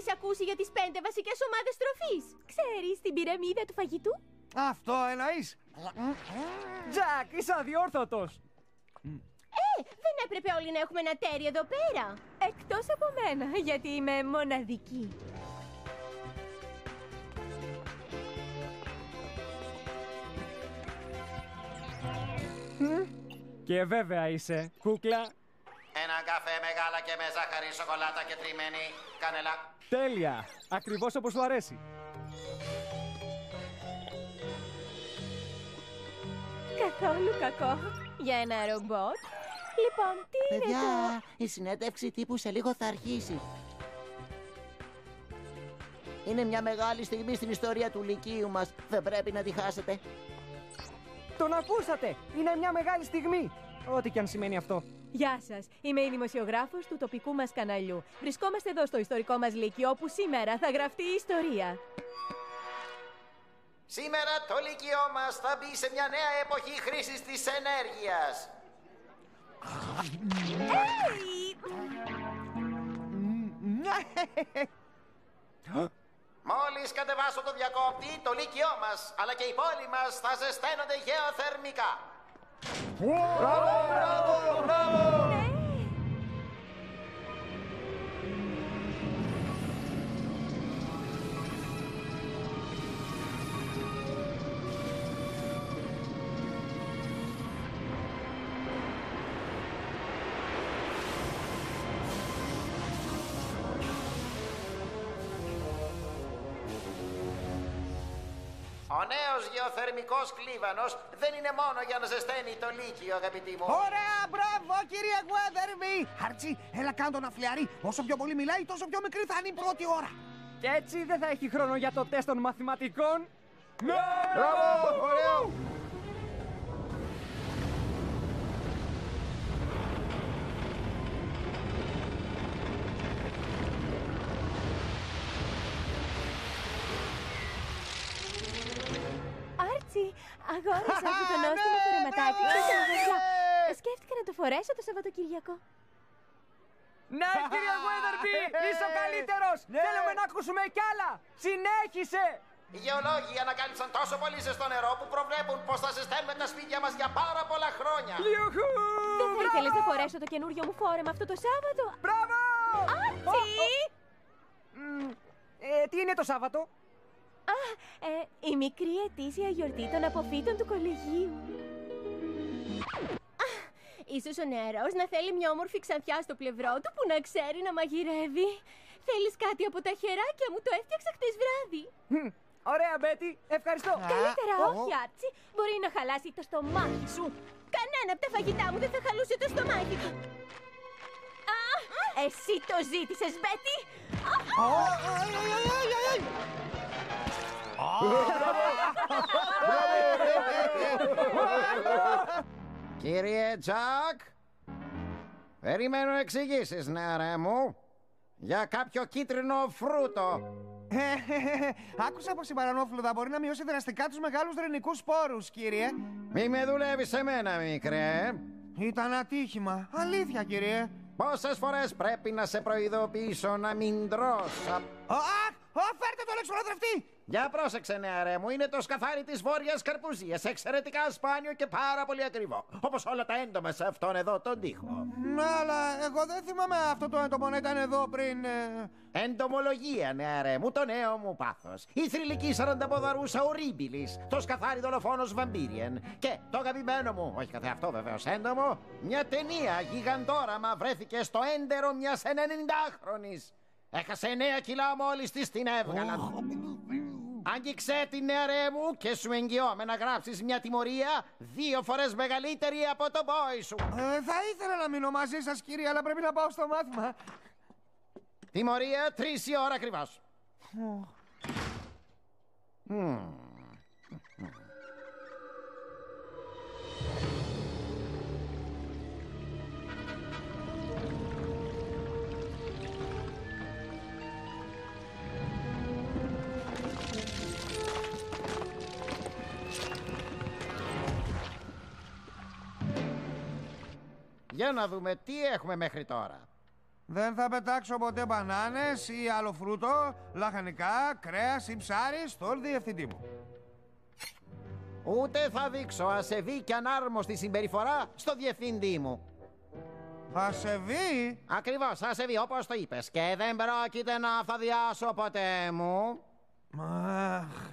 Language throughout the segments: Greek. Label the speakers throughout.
Speaker 1: έχεις ακούσει για τις 5 βασικές ομάδες τροφής? Ξέρεις την πυραμίδα του φαγητού?
Speaker 2: Αυτό εννοείς?
Speaker 3: Τζακ, είσαι αδιόρθωτος.
Speaker 1: Δεν έπρεπε όλοι να έχουμε ένα τέρι εδώ πέρα? Εκτός από μένα, γιατί είμαι μοναδική.
Speaker 3: Και βέβαια είσαι, κούκλα.
Speaker 4: Ένα καφέ με γάλα και με ζάχαρη, σοκολάτα και τριμμένη κανέλα.
Speaker 3: Τέλεια, ακριβώς όπως σου αρέσει.
Speaker 1: Καθόλου κακό για ένα ρομπότ. Λοιπόν, τι είναι
Speaker 5: Παιδιά,
Speaker 1: το...
Speaker 5: η συνέντευξη τύπου σε λίγο θα αρχίσει. Είναι μια μεγάλη στιγμή στην ιστορία του Λυκείου μας. Δεν πρέπει να τη χάσετε.
Speaker 3: Τον ακούσατε! Είναι μια μεγάλη στιγμή! Ό,τι και αν σημαίνει αυτό.
Speaker 1: Γεια σας, είμαι η δημοσιογράφος του τοπικού μας καναλιού. Βρισκόμαστε εδώ στο ιστορικό μας Λύκειο, όπου σήμερα θα γραφτεί η ιστορία.
Speaker 4: Σήμερα το Λύκειό μας θα μπει σε μια νέα εποχή χρήσης της ενέργειας. Μόλις κατεβάσω το διακόπτη, το Λύκειό μας, αλλά και η πόλη μας θα ζεσταίνονται γεωθερμικά. Ο νέος γεωθερμικός κλίβανος δεν είναι μόνο για να ζεσταίνει το Λύκειο, αγαπητοί μου.
Speaker 2: Ωραία, μπράβο, κύριε Weatherby! Άρτσι, έλα κάντο να φλιαρεί. Όσο πιο πολύ μιλάει, τόσο πιο μικρή θα είναι η πρώτη ώρα.
Speaker 3: Και έτσι δεν θα έχει χρόνο για το τεστ των μαθηματικών.
Speaker 2: Ναι! Μπράβο, ωραίο!
Speaker 1: Άρτσι, αγόρασα αυτό το νόστιμο φορεματάκι και το μαγαζιά. Σκέφτηκα να το φορέσω το Σαββατοκυριακό.
Speaker 3: Ναι, κύριε Weatherby, είσαι ο καλύτερος! Θέλουμε να ακούσουμε κι άλλα! Συνέχισε!
Speaker 4: Οι γεωλόγοι ανακάλυψαν τόσο πολύ ζεστό νερό που προβλέπουν πως θα ζεσταίνουμε τα σπίτια μας για πάρα πολλά χρόνια.
Speaker 3: Ιουχού!
Speaker 1: Δεν θα ήθελες να φορέσω το καινούριο μου φόρεμα αυτό το Σάββατο?
Speaker 3: Μπράβο!
Speaker 1: Άρτσι!
Speaker 3: Τι είναι το Σάββατο?
Speaker 1: Η μικρή ετήσια γιορτή των αποφύτων του κολεγίου. Ίσως ο νεαρός να θέλει μια όμορφη ξανθιά στο πλευρό του που να ξέρει να μαγειρεύει. Θέλεις κάτι από τα χεράκια μου? Το έφτιαξα χτες βράδυ.
Speaker 3: Ωραία, Μπέτι, ευχαριστώ.
Speaker 1: Καλύτερα όχι, Άρτσι. Μπορεί να χαλάσει το στομάχι σου. Κανένα από τα φαγητά μου δεν θα χαλούσε το στομάχι του. Εσύ το ζήτησες, Μπέτι.
Speaker 4: Κύριε Τζακ, περιμένω εξηγήσεις, νεαρέ μου, για κάποιο κίτρινο φρούτο.
Speaker 2: Άκουσα πως η παρανόφλουδα μπορεί να μειώσει δραστικά τους μεγάλους δρενικούς σπόρους, κύριε.
Speaker 4: Μη με δουλεύεις σε μένα, μικρέ.
Speaker 2: Ήταν ατύχημα. Αλήθεια, κύριε.
Speaker 4: Πόσες φορές πρέπει να σε προειδοποιήσω να μην τρως?
Speaker 2: Φέρτε τον εξολοδρευτή!
Speaker 4: Για πρόσεξε, νεαρέ μου, είναι το σκαθάρι της Βόρειας Καρπουζίας. Εξαιρετικά σπάνιο και πάρα πολύ ακριβό. Όπως όλα τα έντομα σε αυτόν εδώ τον τοίχο.
Speaker 2: Ναι, αλλά εγώ δεν θυμάμαι αυτό το έντομο να ήταν εδώ πριν.
Speaker 4: Εντομολογία, νεαρέ μου, το νέο μου πάθος. Η θρυλική σαρανταποδαρούσα ορρίμπιλης. Το σκαθάρι δολοφόνος Βαμπίριεν. Και το αγαπημένο μου, όχι καθεαυτό βεβαίως έντομο, μια ταινία γιγαντόραμα βρέθηκε στο έντερο μιας 90χρονης. Έχασε 9 κιλά μόλις της την έβγαλα. Άγγιξε την, νεαρέ μου, και σου εγγυώμαι να γράψεις μια τιμωρία 2 φορές μεγαλύτερη από το μπόι σου.
Speaker 2: Θα ήθελα να μείνω μαζί σας, κύριε, αλλά πρέπει να πάω στο μάθημα.
Speaker 4: Τιμωρία 3 η ώρα ακριβώς. Για να δούμε τι έχουμε μέχρι τώρα.
Speaker 2: Δεν θα πετάξω ποτέ μπανάνες ή άλλο φρούτο, λαχανικά, κρέας ή ψάρι στον διευθυντή μου.
Speaker 4: Ούτε θα δείξω ασεβή και ανάρμοστη συμπεριφορά στο διευθυντή μου.
Speaker 2: Ασεβή?
Speaker 4: Ακριβώς, ασεβή, όπως το είπες. Και δεν πρόκειται να αυθαδιάσω ποτέ μου.
Speaker 2: Αχ.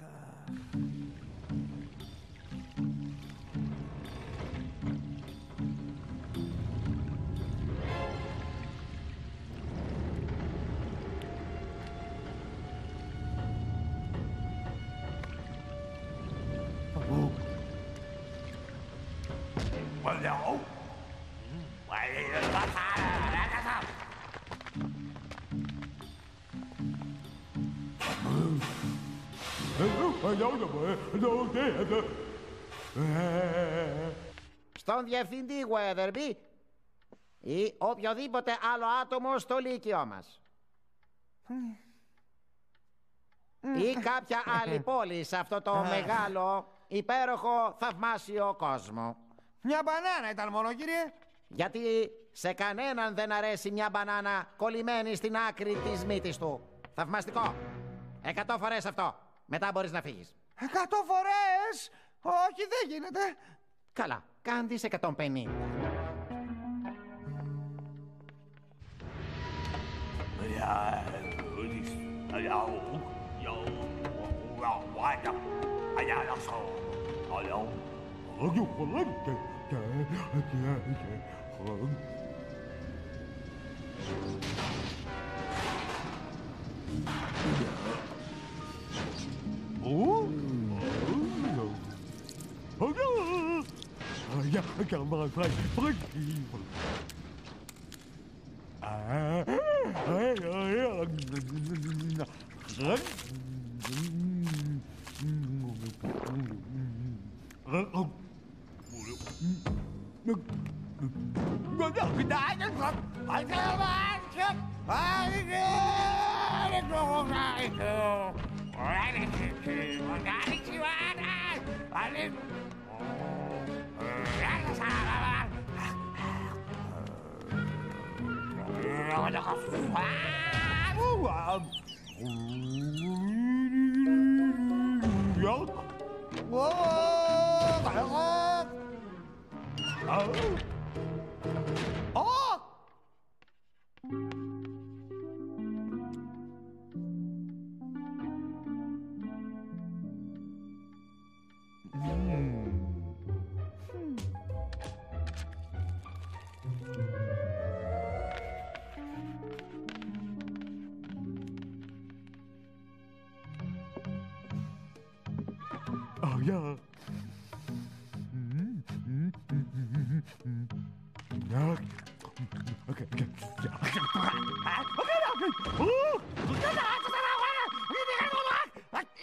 Speaker 4: Στον διευθυντή Weatherby ή οποιοδήποτε άλλο άτομο στο λύκειό μας. Ή κάποια άλλη πόλη σε αυτό το μεγάλο, υπέροχο, θαυμάσιο κόσμο.
Speaker 2: Μια μπανάνα ήταν μόνο, κύριε.
Speaker 4: Γιατί σε κανέναν δεν αρέσει μια μπανάνα κολλημένη στην άκρη της μύτης του. Θαυμαστικό. 100 φορές αυτό. Μετά μπορείς να φύγεις.
Speaker 2: 100 φορές! Όχι, δεν γίνεται.
Speaker 4: Καλά, κάνεις 150.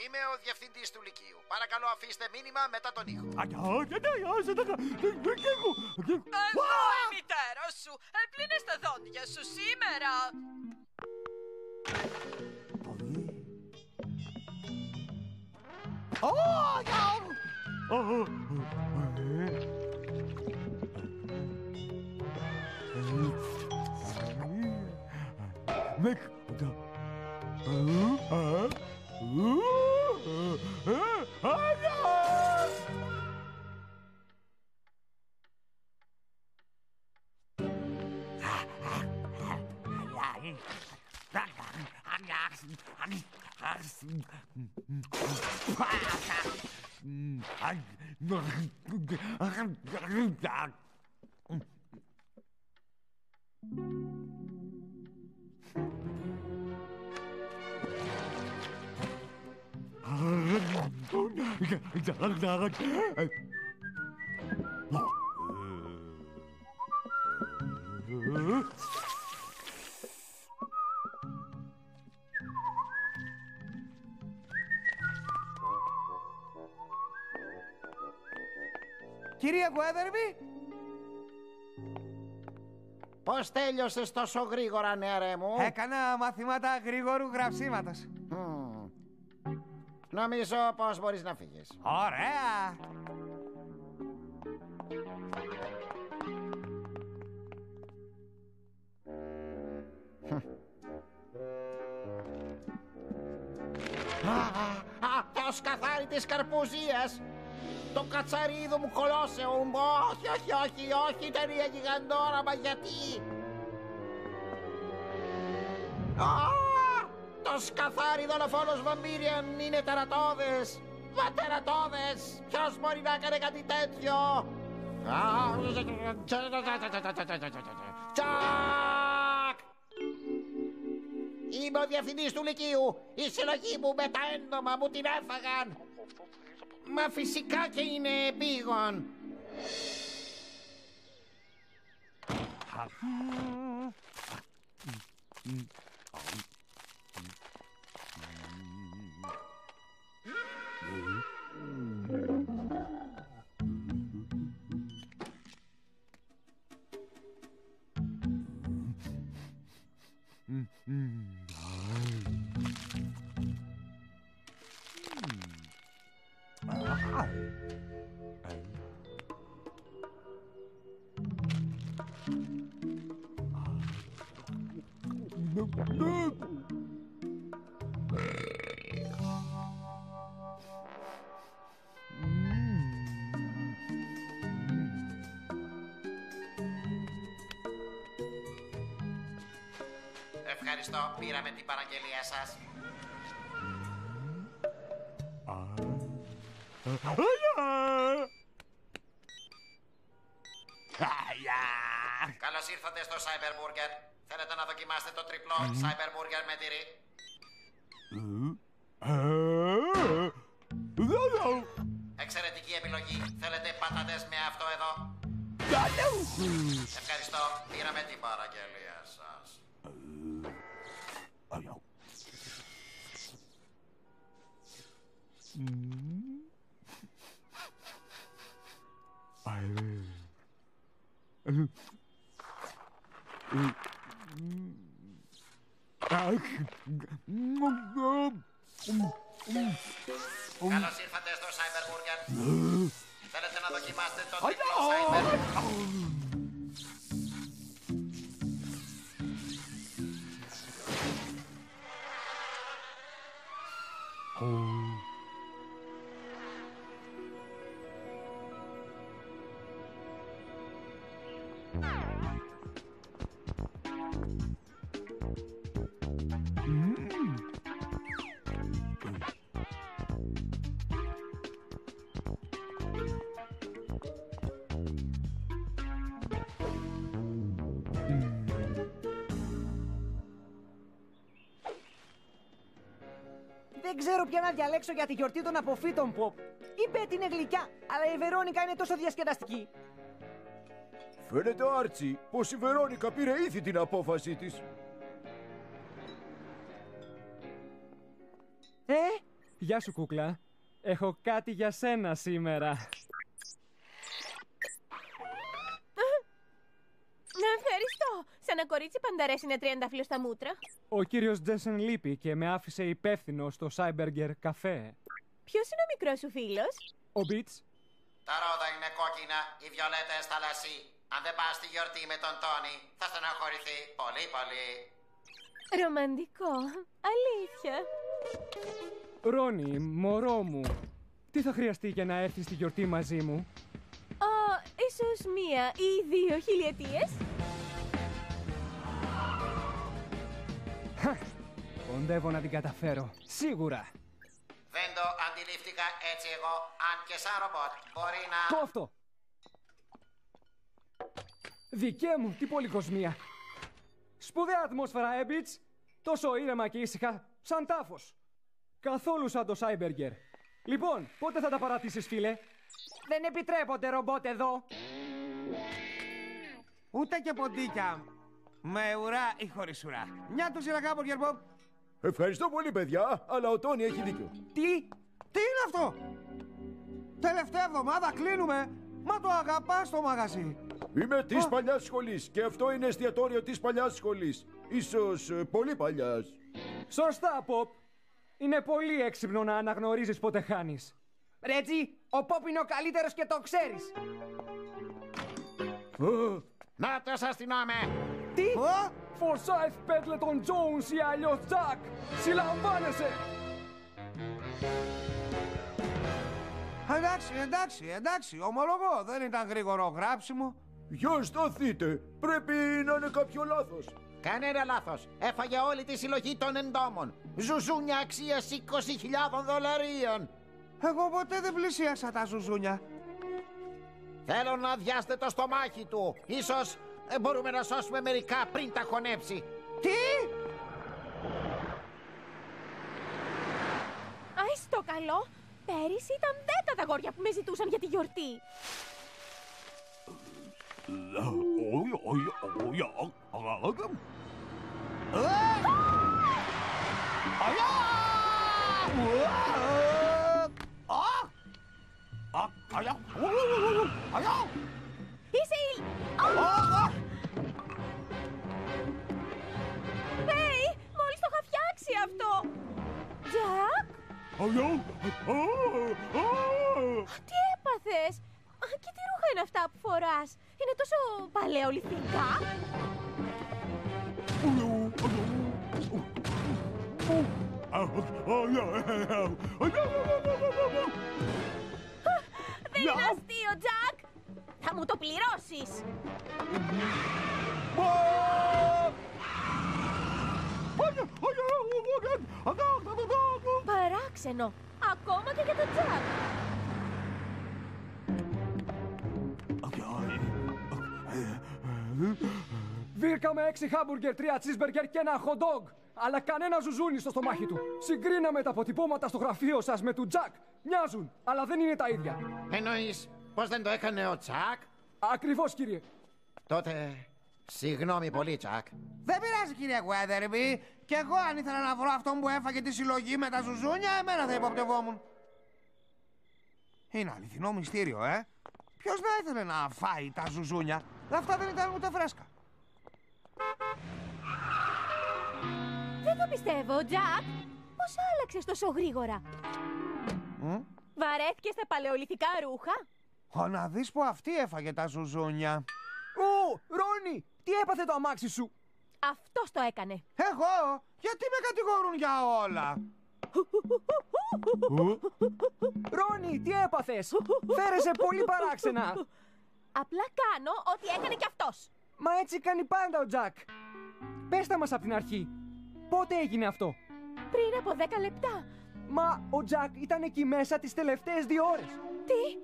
Speaker 4: Είμαι ο διευθυντής του Λυκείου. Παρακαλώ αφήστε μήνυμα μετά τον ήχο.
Speaker 6: Εγώ η μητέρα σου. Έπλυνες τα δόντια σου σήμερα.
Speaker 2: Κυρία Weatherby!
Speaker 4: Πώς τέλειωσες τόσο γρήγορα, νεαρέ μου?
Speaker 2: Έκανα μαθήματα γρήγορου γραψίματος.
Speaker 4: Νομίζω πως μπορείς να φύγεις.
Speaker 2: Ωραία!
Speaker 4: Το σκαθάρι της καρπουζίας! Το κατσαρίδο μου κολόσεουμ! Όχι, όχι, όχι, όχι, ταινία γιγαντόραμα, γιατί! Το σκαθάρι δολοφόνος Βαμπύριαν είναι τερατώδες! Μα τερατώδες! Ποιος μπορεί να έκανε κάτι τέτοιο! Τσακ! Είμαι ο διευθυντής του Λυκείου! Η συλλογή μου με τα έντομα μου την έφαγαν! Μα φυσικά και είναι επίγον! Ευχαριστώ, πήραμε την παραγγελία σας. Καλώς ήρθατε στο Cyber Burger. Θέλετε να δοκιμάσετε το τριπλό Cyber Burger με τυρί? Εξαιρετική επιλογή. Θέλετε πατάτες με αυτό εδώ? Ευχαριστώ, πήραμε την παραγγελία σας. Καλώς ήρθατε στο Cyber Burger. Θέλετε να δοκιμάσετε το τριπλό Cyber?
Speaker 3: Δεν ξέρω πια να διαλέξω για τη γιορτή των αποφύτων, Pop. Η Μπέτ είναι γλυκιά, αλλά η Βερόνικα είναι τόσο διασκεδαστική.
Speaker 7: Φαίνεται, Άρτσι, πως η Βερόνικα πήρε ήδη την απόφαση της.
Speaker 8: Γεια σου, κούκλα. Έχω κάτι για σένα σήμερα.
Speaker 1: Ευχαριστώ. Σαν ένα κορίτσι πάντα αρέσει να τριαντάφυλλο στα μούτρα.
Speaker 8: Ο κύριος Τζέσεν λείπει και με άφησε υπεύθυνο στο Cyberger καφέ.
Speaker 1: Ποιος είναι ο μικρός σου φίλος?
Speaker 8: Ο Μπιτς.
Speaker 4: Τα ρόδα είναι κόκκινα, οι βιολέτες θαλασσί. Αν δεν πας στη γιορτή με τον Τόνι, θα στεναχωρηθεί πολύ πολύ.
Speaker 1: Ρομαντικό. Αλήθεια.
Speaker 8: Ρόνι, μωρό μου, τι θα χρειαστεί για να έρθεις στη γιορτή μαζί μου?
Speaker 1: Ίσως 1 ή 2 χιλιετίες.
Speaker 8: Κοντεύω να την καταφέρω, σίγουρα.
Speaker 4: Δεν το αντιλήφθηκα έτσι εγώ, αν και σαν ρομπότ μπορεί να...
Speaker 8: Κόφτω! Δικέ μου, τι πολυκοσμία. Σπουδαία ατμόσφαιρα, Έμπιτς. Τόσο ήρεμα και ήσυχα, σαν τάφος. Καθόλου σαν το Cyberger. Λοιπόν, πότε θα τα παρατήσεις, φίλε?
Speaker 3: Δεν επιτρέπονται ρομπότ εδώ.
Speaker 2: Ούτε και ποντίκια. Με ουρά ή χωρίς ουρά. Μια του σειρά Burger Bob.
Speaker 7: Ευχαριστώ πολύ, παιδιά, αλλά ο Τόνι έχει δίκιο.
Speaker 2: Τι είναι αυτό? Τελευταία εβδομάδα κλείνουμε. Μα το αγαπάς το μαγαζί.
Speaker 7: Είμαι της παλιάς σχολής και αυτό είναι εστιατόριο της παλιάς σχολής. Ίσως πολύ παλιάς.
Speaker 8: Σωστά, Pop. Είναι πολύ έξυπνο να αναγνωρίζεις πότε χάνεις.
Speaker 3: Ρέτζι, ο Pop είναι ο καλύτερος και το ξέρεις.
Speaker 4: Να το σας αστυνόμαι.
Speaker 3: Τι?
Speaker 8: Forsyth Pendleton Jones ή αλλιώς Jack. Συλλαμβάνεσαι.
Speaker 2: Εντάξει, ομολογώ, δεν ήταν γρήγορο γράψιμο.
Speaker 7: Για σταθείτε. Πρέπει να είναι κάποιο λάθος.
Speaker 4: Κανένα λάθος. Έφαγε όλη τη συλλογή των εντόμων. Ζουζούνια αξίας $20,000.
Speaker 2: Εγώ ποτέ δεν πλησίασα τα ζουζούνια.
Speaker 4: Θέλω να αδειάσετε το στομάχι του. Ίσως μπορούμε να σώσουμε μερικά πριν τα χωνέψει.
Speaker 2: Τι?
Speaker 1: Άι στο καλό. Πέρυσι ήταν 10 τα αγόρια που με ζητούσαν για τη γιορτή. Είσαι Hey, μόλις το είχα φτιάξει αυτό. Τζακ? Τι έπαθες? Και τι ρούχα είναι αυτά που φοράς? Είναι τόσο παλαιολιθικά. Δεν είναι αστείο, Τζακ. Θα μου το πληρώσεις. Παράξενο. Ακόμα και για τον Τζακ.
Speaker 8: Βρήκαμε 6 χάμπουργκερ, 3 cheeseburger και ένα hot dog. Αλλά κανένα ζουζούνι στο στομάχι του. Συγκρίναμε τα αποτυπώματα στο γραφείο σας με του Τζακ. Μοιάζουν, αλλά δεν είναι τα ίδια.
Speaker 4: Εννοείς πως δεν το έκανε ο Τζακ?
Speaker 8: Ακριβώς, κύριε.
Speaker 4: Τότε, συγγνώμη πολύ, Τζακ.
Speaker 2: Δεν πειράζει, κύριε Weatherby. Κι εγώ αν ήθελα να βρω αυτόν που έφαγε τη συλλογή με τα ζουζούνια, εμένα θα υποπτευόμουν. Είναι αληθινό μυστήριο, Ποιος να ήθελε να φάει τα ζουζούνια? Αυτά δεν ήταν ούτε φρέσκα.
Speaker 1: Δεν το πιστεύω, Τζακ. Πώς άλλαξες τόσο γρήγορα? Βαρέθηκες τα παλαιολιθικά ρούχα?
Speaker 2: Να δεις που αυτή έφαγε τα ζουζούνια.
Speaker 3: Ρόνι, τι έπαθε το αμάξι σου?
Speaker 1: Αυτός το έκανε.
Speaker 2: Εγώ? Γιατί με κατηγορούν για όλα?
Speaker 3: Ρόνι, τι έπαθες? Φέρεσαι πολύ παράξενα.
Speaker 1: Απλά κάνω ό,τι έκανε κι αυτός.
Speaker 3: Μα έτσι κάνει πάντα ο Τζακ. Πες τα μας από την αρχή. Πότε έγινε αυτό?
Speaker 1: Πριν από 10 λεπτά.
Speaker 3: Μα ο Τζακ ήταν εκεί μέσα τις τελευταίες 2 ώρες.
Speaker 1: Τι?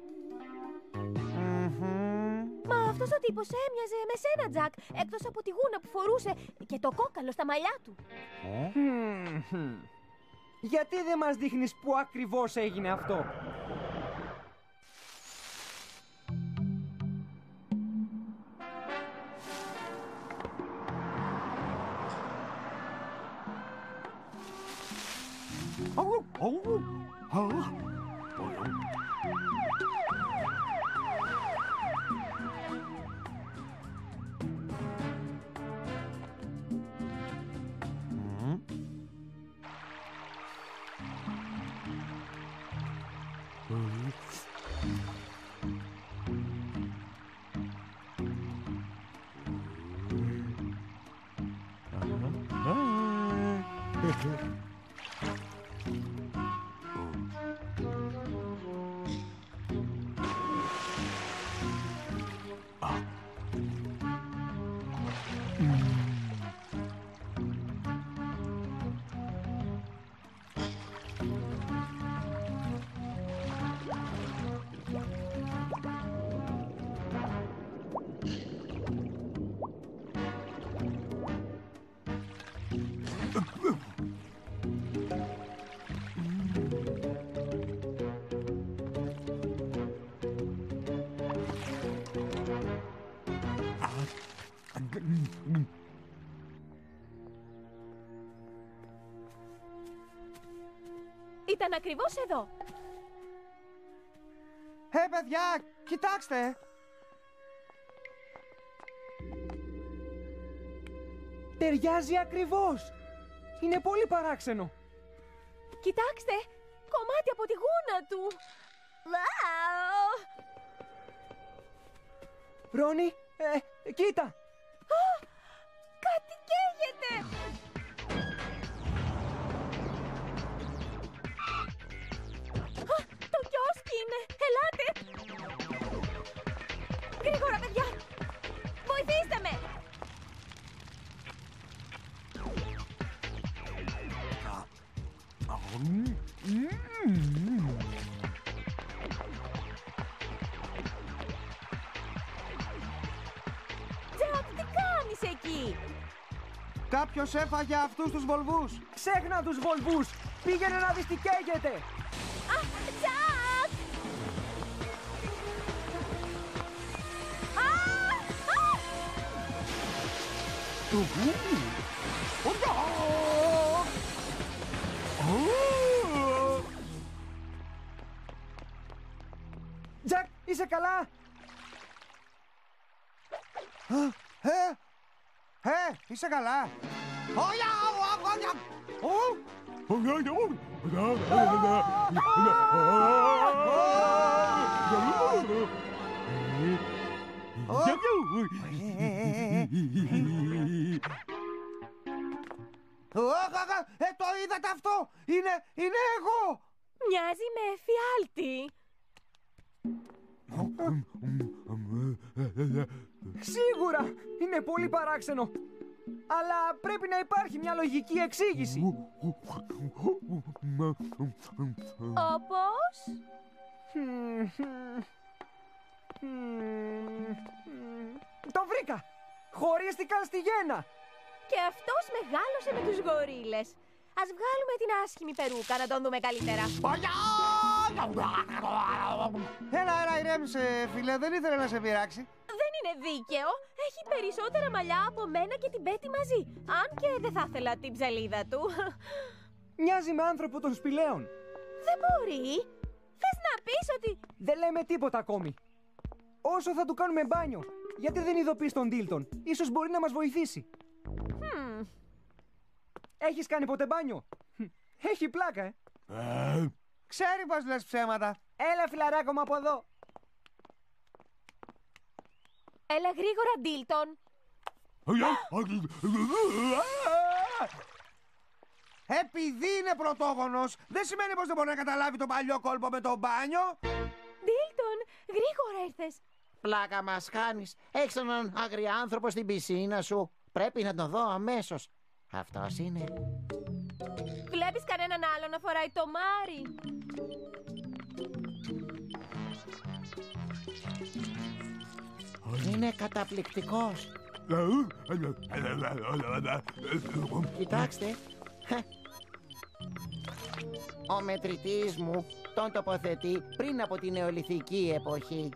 Speaker 1: Μα αυτός ο τύπος έμοιαζε με σένα, Τζακ. Εκτός από τη γούνα που φορούσε και το κόκαλο στα μαλλιά του.
Speaker 3: Γιατί δεν μας δείχνεις πού ακριβώς έγινε αυτό?
Speaker 1: Ήταν ακριβώς εδώ.
Speaker 2: Παιδιά, κοιτάξτε.
Speaker 3: Ταιριάζει ακριβώς. Είναι πολύ παράξενο.
Speaker 1: Κοιτάξτε, κομμάτι από τη γούνα του.
Speaker 3: Ρόνι, κοίτα.
Speaker 1: Κάτι καίγεται. είναι. Ελάτε. Γρήγορα, παιδιά. Βοηθήστε με. Τζακ, τι κάνεις εκεί?
Speaker 2: Κάποιος έφαγε αυτούς τους βολβούς.
Speaker 3: Ξέχνα τους βολβούς. Πήγαινε να δεις τι καίγεται.
Speaker 1: Α, Τζακ!
Speaker 3: Τζακ, είσαι καλά?
Speaker 2: Είσαι καλά? Το είδατε αυτό? Είναι εγώ!
Speaker 1: Μοιάζει με εφιάλτη.
Speaker 3: Σίγουρα! Είναι πολύ παράξενο. Αλλά πρέπει να υπάρχει μια λογική εξήγηση.
Speaker 1: Όπως?
Speaker 3: Το βρήκα! Χωρίστηκαν στη γέννα!
Speaker 1: Και αυτός μεγάλωσε με τους γορίλες. Ας βγάλουμε την άσχημη περούκα να τον δούμε καλύτερα.
Speaker 2: Έλα, ηρέμησε, φίλε. Δεν ήθελε να σε πειράξει.
Speaker 1: Δεν είναι δίκαιο. Έχει περισσότερα μαλλιά από μένα και την Πέτη μαζί. Αν και δεν θα ήθελα την ψαλίδα του.
Speaker 3: Μοιάζει με άνθρωπο των σπηλαίων.
Speaker 1: Δεν μπορεί. Θες να πεις ότι...
Speaker 3: Δεν λέμε τίποτα ακόμη. Όσο θα του κάνουμε μπάνιο. Γιατί δεν ειδοποιείς τον Ντίλτον? Ίσως μπορεί να μας βοηθήσει. Έχεις κάνει ποτέ μπάνιο? Έχει πλάκα,
Speaker 2: Ξέρει πως λες ψέματα.
Speaker 3: Έλα, φιλαράκο μου, από εδώ.
Speaker 1: Έλα γρήγορα, Ντίλτον.
Speaker 2: Επειδή είναι πρωτόγονος, δεν σημαίνει πως δεν μπορεί να καταλάβει το παλιό κόλπο με το μπάνιο.
Speaker 1: Ντίλτον, γρήγορα ήρθες.
Speaker 4: Πλάκα μας κάνεις. Έχεις έναν αγριάνθρωπο στην πισίνα σου. Πρέπει να τον δω αμέσως. Αυτός είναι.
Speaker 1: Βλέπεις κανέναν άλλο να φοράει το μάρι?
Speaker 4: Είναι καταπληκτικός. Κοιτάξτε. Ο μετρητής μου τον τοποθετεί πριν από την νεολιθική εποχή.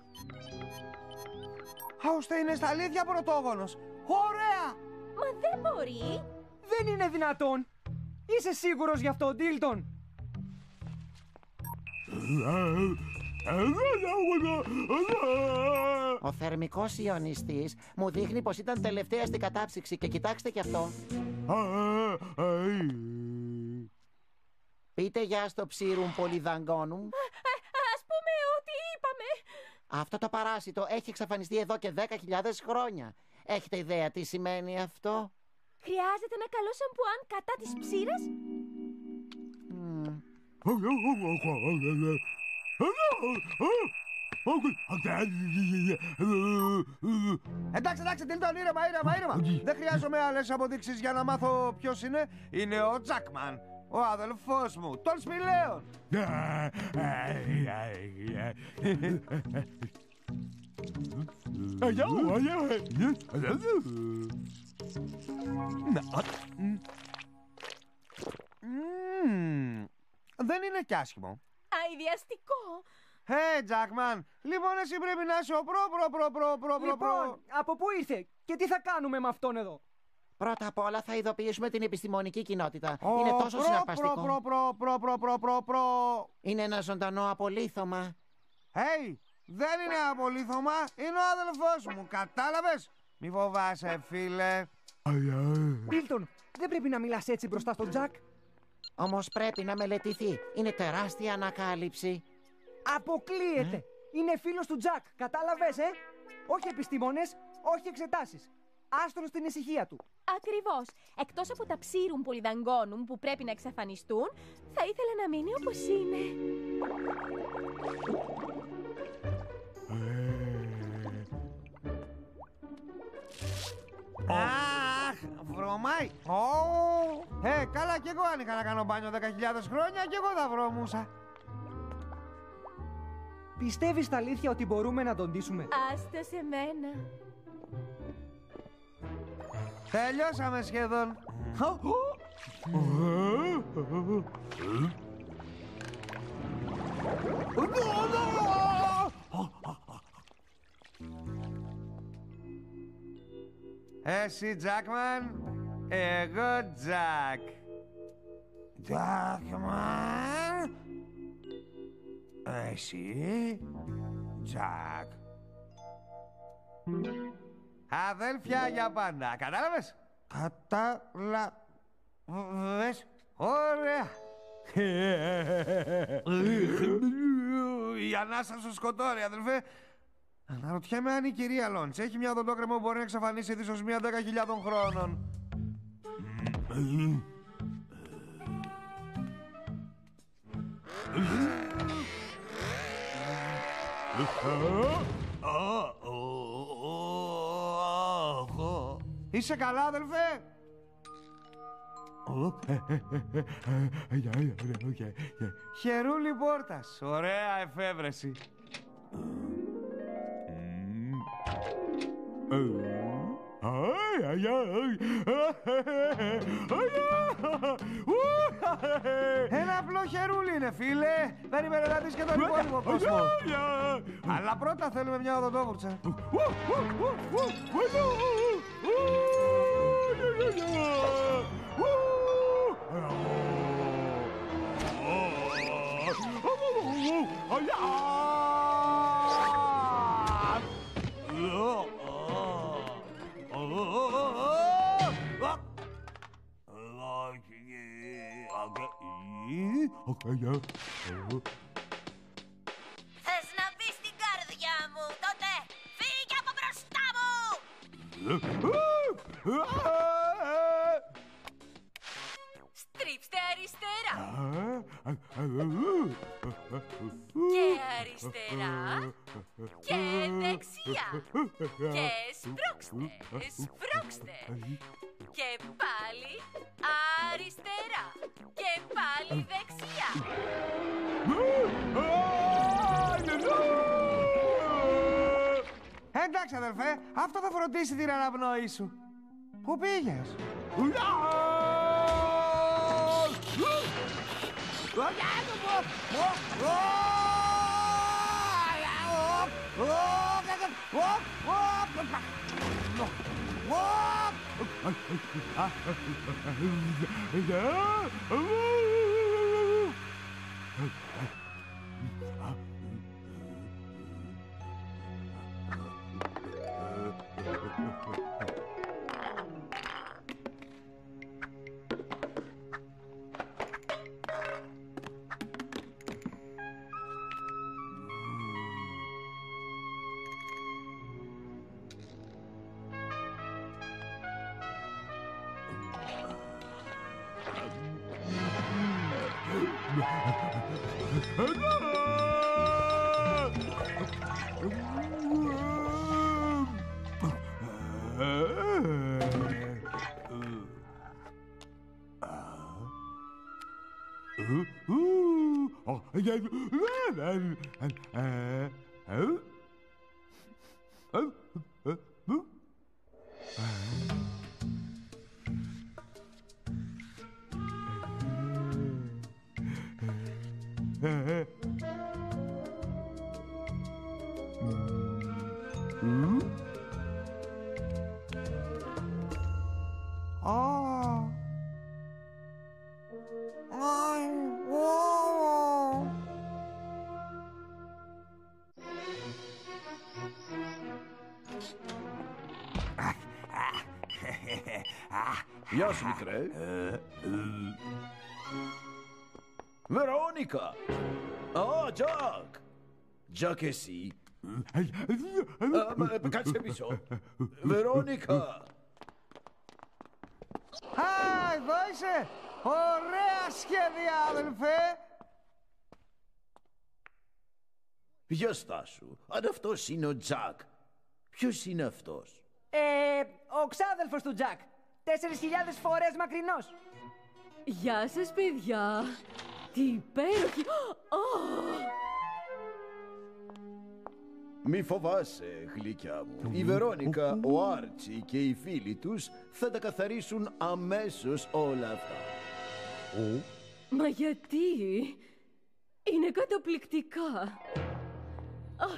Speaker 2: Ώστε είναι στα αλήθεια πρωτόγονος. Ωραία!
Speaker 1: Μα δεν μπορεί.
Speaker 3: Δεν είναι δυνατόν. Είσαι σίγουρος γι' αυτό, Ντίλτον?
Speaker 4: Ο θερμικός ιονιστής μου δείχνει πως ήταν τελευταία στην κατάψυξη και κοιτάξτε κι αυτό. Πείτε γεια στο ψίρουμ πολυδαγκόνουμ.
Speaker 1: Ας πούμε ότι είπαμε.
Speaker 4: Αυτό το παράσιτο έχει εξαφανιστεί εδώ και 10.000 χρόνια. Έχετε ιδέα τι σημαίνει αυτό?
Speaker 1: Χρειάζεται ένα καλό σαμπουάν κατά της ψήρας.
Speaker 2: Εντάξει, Ντίλτον, ήρεμα. Δεν χρειάζομαι άλλες αποδείξεις για να μάθω ποιος είναι. Είναι ο Τζάκμαν, ο αδελφός μου, των σπηλαίων. Δεν είναι κι άσχημο.
Speaker 1: Αηδιαστικό.
Speaker 2: Τζάκμαν, λοιπόν εσύ πρέπει να είσαι ο
Speaker 3: Λοιπόν, από πού ήρθε και τι θα κάνουμε με αυτόν εδώ?
Speaker 4: Πρώτα απ' όλα θα ειδοποιήσουμε την επιστημονική κοινότητα. Είναι τόσο συναρπαστικό. Είναι ένα ζωντανό απολίθωμα.
Speaker 2: Δεν είναι απολίθωμα, είναι ο αδελφός μου, κατάλαβες? Μη φοβάσαι, φίλε.
Speaker 3: Ντίλτον, δεν πρέπει να μιλάς έτσι μπροστά στον Τζακ.
Speaker 4: Όμως πρέπει να μελετηθεί. Είναι τεράστια ανακάλυψη.
Speaker 3: Αποκλείεται. Είναι φίλος του Τζακ, κατάλαβες, Όχι επιστήμονες, όχι εξετάσεις. Άστον στην ησυχία του.
Speaker 1: Ακριβώς. Εκτός από τα ψίρουμ πολυδαγκόνουμ που πρέπει να εξαφανιστούν, θα ήθελα να μείνει όπως είναι.
Speaker 2: Αχ, βρωμάει. Καλά κι εγώ αν είχα να κάνω μπάνιο 10.000 χρόνια κι εγώ θα βρώμουσα.
Speaker 3: Πιστεύεις στα αλήθεια ότι μπορούμε να τον ντύσουμε?
Speaker 1: Άστα σε μένα.
Speaker 2: Τελειώσαμε σχεδόν. Εσύ Τζάκμαν, εγώ Τζακ. Τζάκμαν. Εσύ Τζακ. Αδέλφια για πάντα. Κατάλαβες? Κατάλαβες? Ωραία. Η ανάσα σου σκοτώρει, αδελφέ. Αναρωτιέμαι αν η κυρία Λόντς έχει μια οδοντόκρεμα που μπορεί να εξαφανίσει δυσοσμία 10.000 χρόνων. Είσαι καλά, αδελφέ? Χερούλη πόρτας. Ωραία εφεύρεση. Ένα απλό χερούλι είναι, φίλε. Περίμενε να δεις και τον υπόλοιπο κόσμο. Αλλά πρώτα θέλουμε μια οδοντόβουρτσα.
Speaker 1: Θες να μπεις στην καρδιά μου, τότε φύγε από μπροστά μου! Στρίψτε αριστερά και αριστερά και δεξιά και σπρώξτε και πάλι αριστερά και πάλι δεξιά.
Speaker 2: Εντάξει αδελφέ, αυτό θα φροντίσει την αναπνοή σου. Πού πήγες?
Speaker 7: Γεια σου, μικρέ. Βερόνικα! Α, Τζακ! Τζακ, εσύ. Κάτσε πίσω. Βερόνικα!
Speaker 2: Α, εδώ είσαι! Ωραία σχέδια, αδελφέ!
Speaker 7: Για στάσου, αν αυτός είναι ο Τζακ, ποιος είναι αυτός?
Speaker 3: Ο ξάδελφος του Τζακ. 4.000 φορές μακρινός.
Speaker 1: Γεια σας, παιδιά. Τι υπέροχη...
Speaker 7: Μη φοβάσαι, γλυκιά μου. Η Βερόνικα, ο Άρτσι και οι φίλοι τους θα τα καθαρίσουν αμέσως όλα αυτά.
Speaker 1: Μα γιατί? Είναι καταπληκτικά.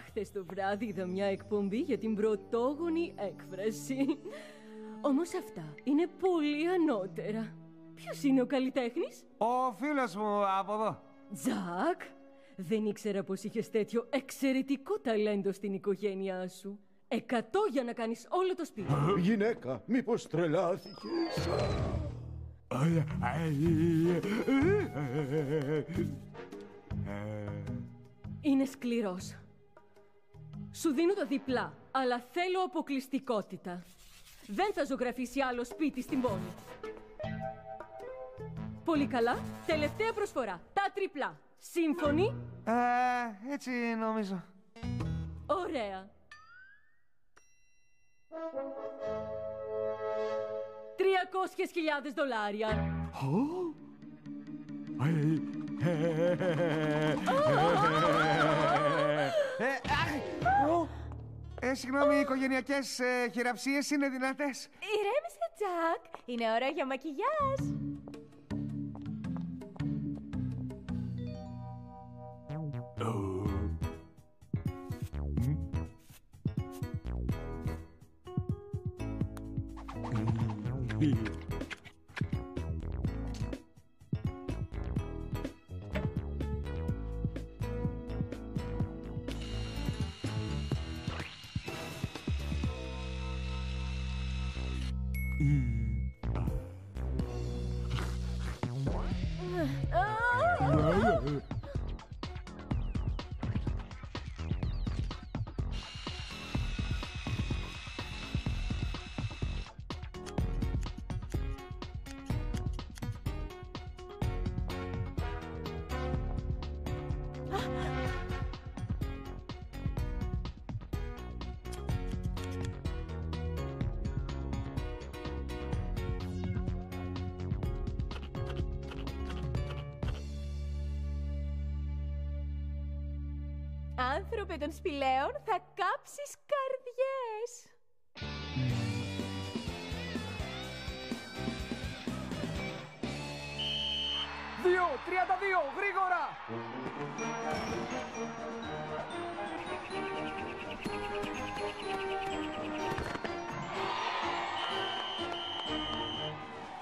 Speaker 1: Χθες το βράδυ είδα μια εκπομπή για την πρωτόγονη έκφραση. Όμως αυτά είναι πολύ ανώτερα. Ποιος είναι ο καλλιτέχνης?
Speaker 2: Ο φίλος μου από εδώ.
Speaker 1: Τζακ, δεν ήξερα πως είχες τέτοιο εξαιρετικό ταλέντο στην οικογένειά σου. 100 για να κάνεις όλο το σπίτι.
Speaker 7: Γυναίκα, μήπως τρελάθηκες?
Speaker 1: Είναι σκληρός. Σου δίνω τα διπλά, αλλά θέλω αποκλειστικότητα. Δεν θα ζωγραφίσει άλλο σπίτι στην πόλη. Πολύ καλά. Τελευταία προσφορά. Τα τριπλά. Σύμφωνοι?
Speaker 2: Έτσι νομίζω.
Speaker 1: Ωραία. 300.000 δολάρια.
Speaker 2: Συγγνώμη, οι οικογενειακές χειραψίες είναι δυνατές?
Speaker 1: Ηρέμησε, Τζακ. Είναι ώρα για μακιγιάζ. Άνθρωπε των σπηλαίων, θα κάψεις καρδιές.
Speaker 8: Δύο, 32, γρήγορα!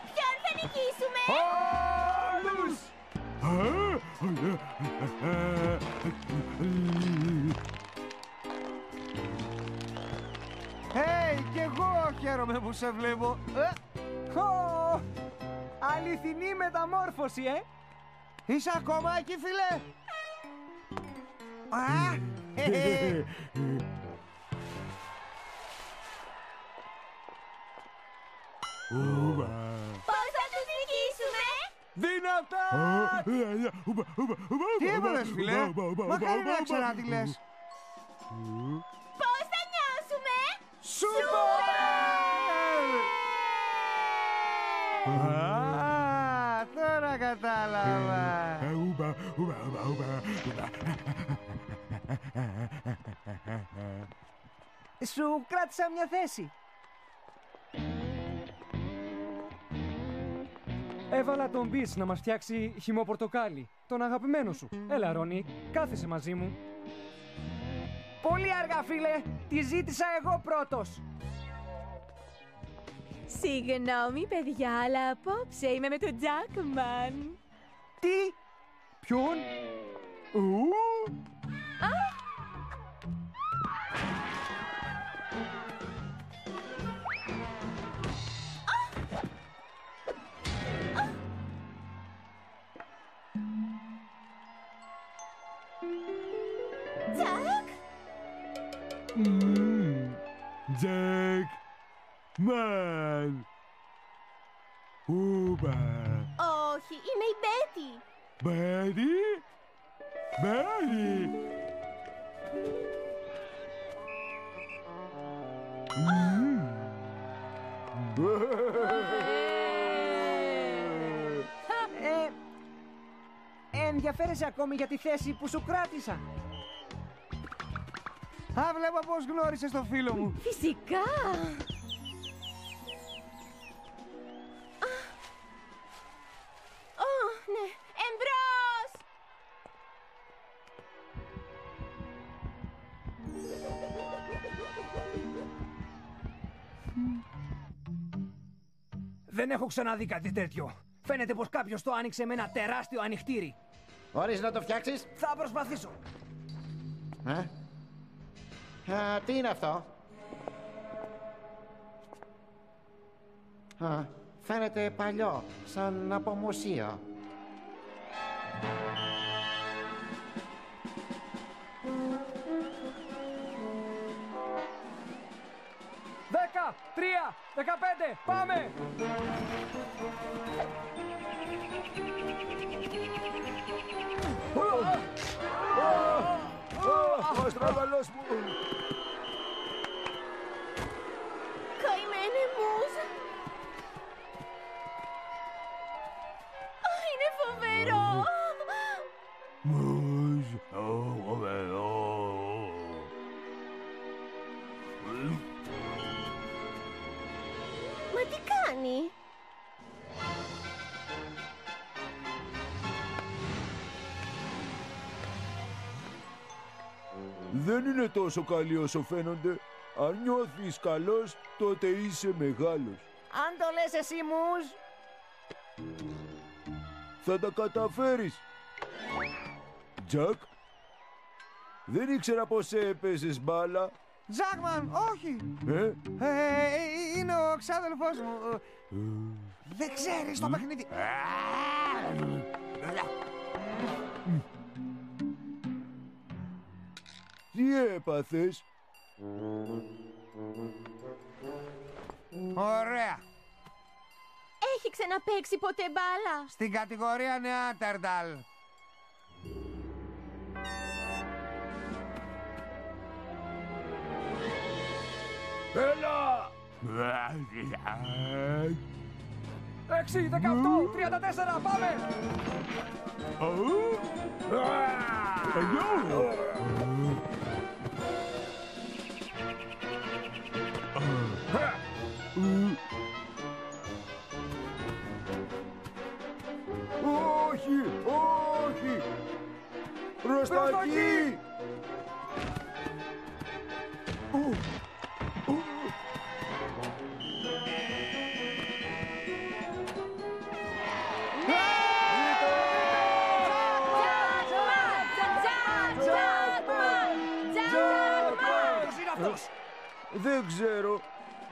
Speaker 1: Ποιον θα νικήσουμε?
Speaker 8: Όλους!
Speaker 2: Κι εγώ χαίρομαι που σε βλέπω.
Speaker 3: Αληθινή μεταμόρφωση,
Speaker 2: Είσαι ακόμα εκεί, φίλε?
Speaker 1: Πώς θα τους νικήσουμε?
Speaker 8: Δυνατά!
Speaker 2: Τι έπαθες, φίλε? Μακάρι να ξέρα τι λες.
Speaker 1: Πώς θα νιώσουμε?
Speaker 2: Τώρα κατάλαβα.
Speaker 3: Σου κράτησα μια θέση.
Speaker 8: Έβαλα τον Μπις να μας φτιάξει χυμό πορτοκάλι. Τον αγαπημένο σου. Έλα, Ρόνι, κάθεσαι μαζί μου.
Speaker 3: Πολύ αργά, φίλε. Τη ζήτησα εγώ πρώτος.
Speaker 1: Συγγνώμη, παιδιά, αλλά απόψε είμαι με τον Τζάκμαν.
Speaker 3: Τι?
Speaker 8: Ποιον?
Speaker 1: Τζακ!
Speaker 7: Τζακ! Μαν!
Speaker 1: Όχι, είμαι η Μπέτι.
Speaker 7: Μπέτι! Μπέτι!
Speaker 3: Ενδιαφέρεσαι ακόμη για τη θέση που σου κράτησα?
Speaker 2: Α, βλέπω πως γνώρισες το φίλο μου.
Speaker 1: Φυσικά! Ναι, εμπρός!
Speaker 8: Δεν έχω ξαναδεί κάτι τέτοιο. Φαίνεται πως κάποιος το άνοιξε με ένα τεράστιο ανοιχτήρι.
Speaker 4: Μπορείς να το φτιάξεις?
Speaker 3: Θα προσπαθήσω.
Speaker 4: Τι είναι αυτό? Φαίνεται παλιό, σαν από μουσείο.
Speaker 8: Δέκα, 3, 15, πάμε!
Speaker 7: Ο αστραγαλός μου!
Speaker 1: Καημένε μουζ! Είναι φοβερό! Μα τι κάνει?
Speaker 7: Δεν είναι τόσο καλοί όσο φαίνονται. Αν νιώθεις καλός, τότε είσαι μεγάλος.
Speaker 3: Αν το λες εσύ, Μουζ.
Speaker 7: Θα τα καταφέρεις. Τζακ, δεν ήξερα πως έπαιζες μπάλα.
Speaker 2: Τζάκμαν, όχι!
Speaker 7: Ε?
Speaker 2: Είναι ο ξάδελφός μου. Δεν ξέρεις το παιχνίδι.
Speaker 7: Τι έπαθες?
Speaker 2: Ωραία.
Speaker 1: Έχει ξαναπαίξει ποτέ μπάλα?
Speaker 2: Στην κατηγορία Νεάντερνταλ.
Speaker 7: Έλα!
Speaker 8: 6, 18, 34, πάμε!
Speaker 7: Όχι! Όχι! Προς τα εκεί! Δεν ξέρω.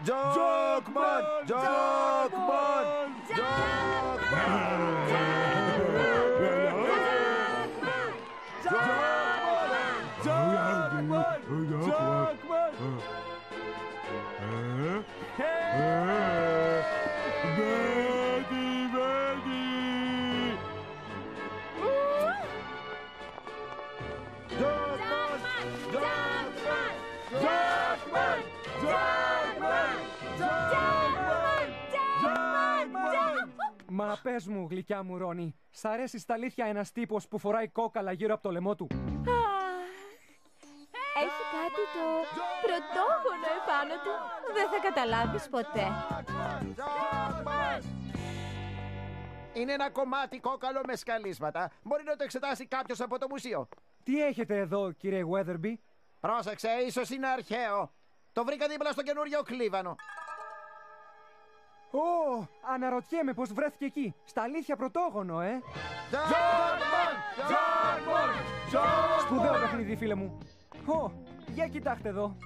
Speaker 7: Τζάκμαν! Τζάκμαν!
Speaker 8: Μα πες μου, γλυκιά μου Ρόνι, σ' αρέσει στα αλήθεια ένας τύπος που φοράει κόκαλα γύρω από το λαιμό του?
Speaker 1: Έχει κάτι το πρωτόγονο επάνω του. Δεν θα καταλάβεις ποτέ.
Speaker 4: Είναι ένα κομμάτι κόκαλο με σκαλίσματα. Μπορεί να το εξετάσει κάποιος από το μουσείο.
Speaker 8: Τι έχετε εδώ, κύριε Weatherby?
Speaker 4: Πρόσεξε, ίσως είναι αρχαίο. Το βρήκα δίπλα στο καινούριο κλίβανο.
Speaker 8: Ω, αναρωτιέμαι πως βρέθηκε εκεί. Στα αλήθεια πρωτόγονο, Σπουδαίο παιχνίδι, φίλε μου. Ω, για κοιτάξτε εδώ.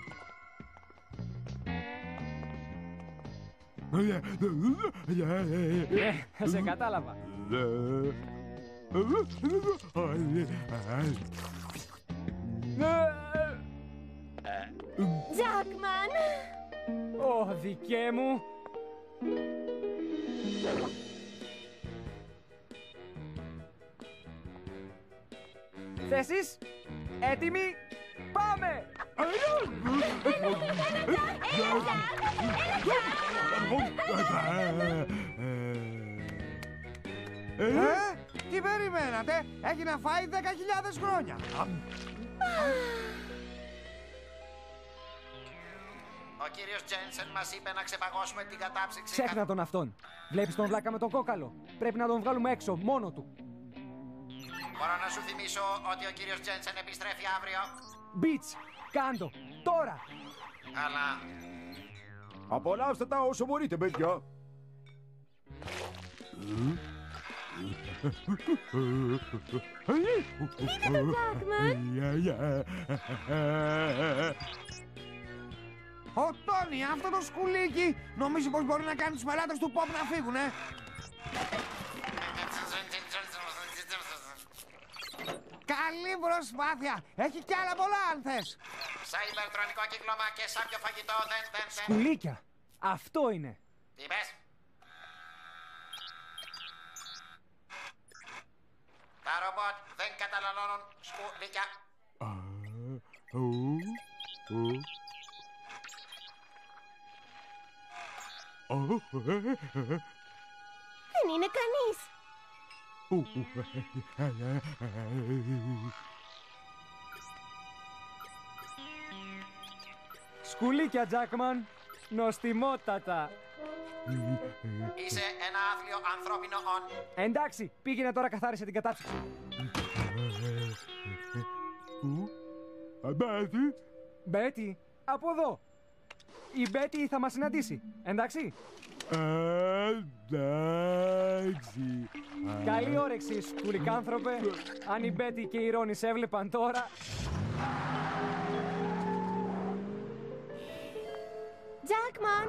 Speaker 8: Σε κατάλαβα.
Speaker 1: Τζάκμαν!
Speaker 8: Ω, δικέ μου. Θέσεις, έτοιμοι, Πάμε!
Speaker 2: Τι περιμένατε? Έχει να φάει 10.000 χρόνια.
Speaker 4: Ο κύριος Τζένσεν μας είπε να ξεπαγώσουμε την κατάψυξη.
Speaker 8: Ξέχνα τον αυτόν. Βλέπεις τον βλάκα με τον κόκαλο. Πρέπει να τον βγάλουμε έξω, μόνο του.
Speaker 4: Μπορώ να σου θυμίσω ότι ο κύριος Τζένσεν επιστρέφει αύριο.
Speaker 8: Μπιτς, κάντο, τώρα!
Speaker 4: Αλλά...
Speaker 7: Απολαύστε τα όσο μπορείτε, παιδιά.
Speaker 1: Είδα τον Τζάκμαν!
Speaker 2: Ο Τόνι, αυτό το σκουλίκι νομίζει πως μπορεί να κάνει τους πελάτες του pop να φύγουνε. Καλή προσπάθεια. Έχει κι άλλα πολλά αν θες.
Speaker 4: Σαν υπερτρονικό κύκλωμα και σάπιο φαγητό δεν.
Speaker 8: Σκουλίκια! Αυτό είναι!
Speaker 4: Τι είπες? Τα ρομπότ δεν καταναλώνουν σκουλίκια.
Speaker 1: Δεν είναι κανείς!
Speaker 8: Σκουλίκια, Τζάκμαν! Νοστιμότατα!
Speaker 4: Είσαι ένα άθλιο ανθρώπινο όν.
Speaker 8: Εντάξει, πήγαινε τώρα, καθάρισε την κατάψυξη. Μπέτι, από εδώ! Η Μπέτι θα μας συναντήσει, εντάξει?
Speaker 7: Εντάξει.
Speaker 8: Καλή όρεξη, σκουλικάνθρωπε. Αν η Μπέτι και η Ρόνι σε έβλεπαν τώρα...
Speaker 1: Τζάκμαν!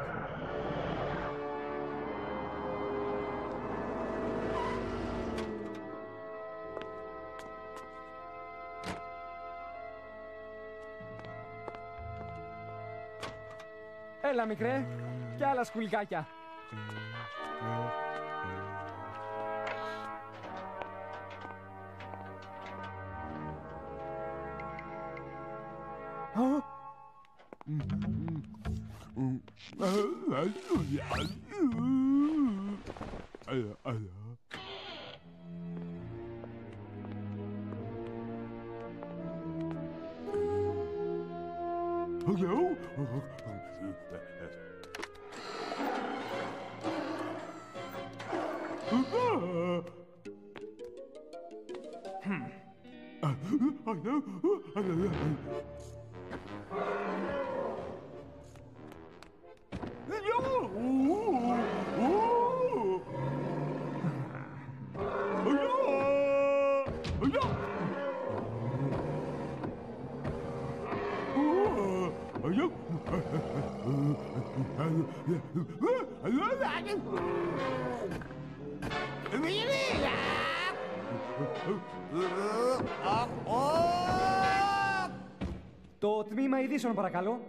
Speaker 8: Έλα, μικρέ, κι άλλα σκουλικάκια. Το τμήμα ειδήσεων, παρακαλώ.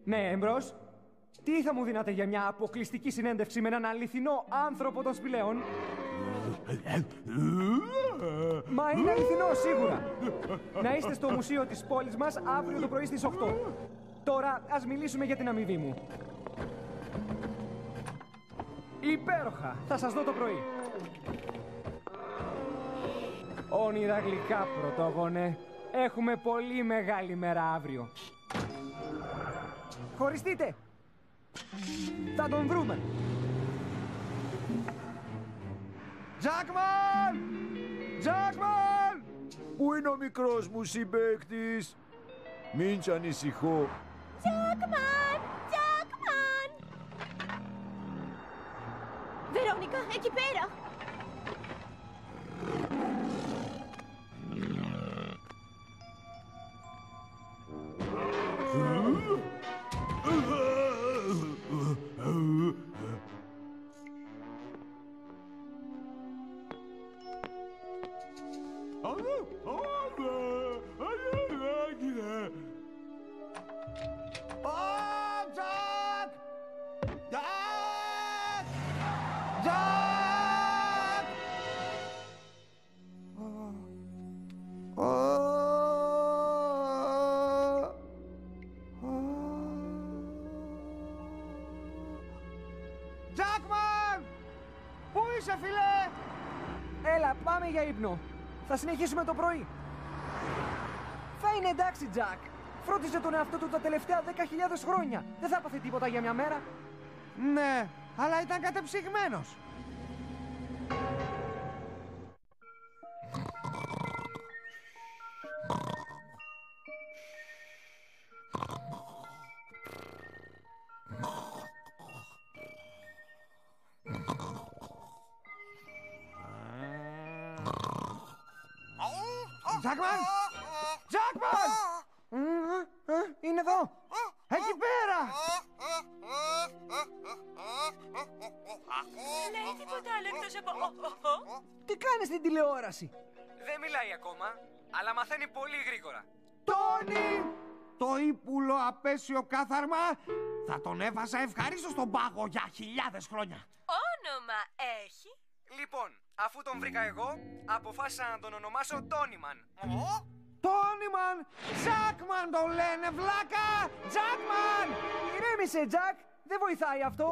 Speaker 8: Ναι, εμπρός. Τι θα μου δίνατε για μια αποκλειστική συνέντευξη με έναν αληθινό άνθρωπο των σπηλαίων? Μα είναι αληθινό, σίγουρα. Να είστε στο μουσείο της πόλης μας αύριο το πρωί στις 8. Τώρα ας μιλήσουμε για την αμοιβή μου. Υπέροχα! Θα σας δω το πρωί. Όνειρα γλυκά, πρωτόγονε. Έχουμε πολύ μεγάλη μέρα αύριο. Χωριστείτε! Θα τον βρούμε!
Speaker 2: Τζάκμαν! Τζάκμαν!
Speaker 7: Πού είναι ο μικρός μου συμπαίκτης? Μην σ' ανησυχώ.
Speaker 1: Τζάκμαν! Τζάκμαν! Βερόνικα, εκεί πέρα!
Speaker 2: είσαι, φιλέ!
Speaker 3: Έλα, πάμε για ύπνο. Θα συνεχίσουμε το πρωί. Θα είναι εντάξει, Τζακ. Φρόντιζε τον εαυτό του τα τελευταία 10.000 χρόνια. Δεν θα έπαθε τίποτα για μια μέρα.
Speaker 2: Ναι, αλλά ήταν κατεψυγμένος. Τζάκμαν! Τζάκμαν!
Speaker 3: Είναι εδώ.
Speaker 2: Εκεί πέρα!
Speaker 6: Λέει τίποτα άλλο εκτός από...
Speaker 3: Τι κάνεις στην τηλεόραση?
Speaker 8: Δεν μιλάει ακόμα, αλλά μαθαίνει πολύ γρήγορα.
Speaker 2: Τόνι! Το ύπουλο απέσιο κάθαρμα θα τον έβαζα ευχαρίστως στον πάγο για χιλιάδες χρόνια.
Speaker 6: Όνομα έχει?
Speaker 8: Λοιπόν, αφού τον βρήκα εγώ, αποφάσισα να τον ονομάσω Τόνιμαν.
Speaker 2: Τόνιμαν! Τζάκμαν τον λένε, βλάκα! Τζάκμαν!
Speaker 3: Ηρέμησε, Τζακ. Δεν βοηθάει αυτό.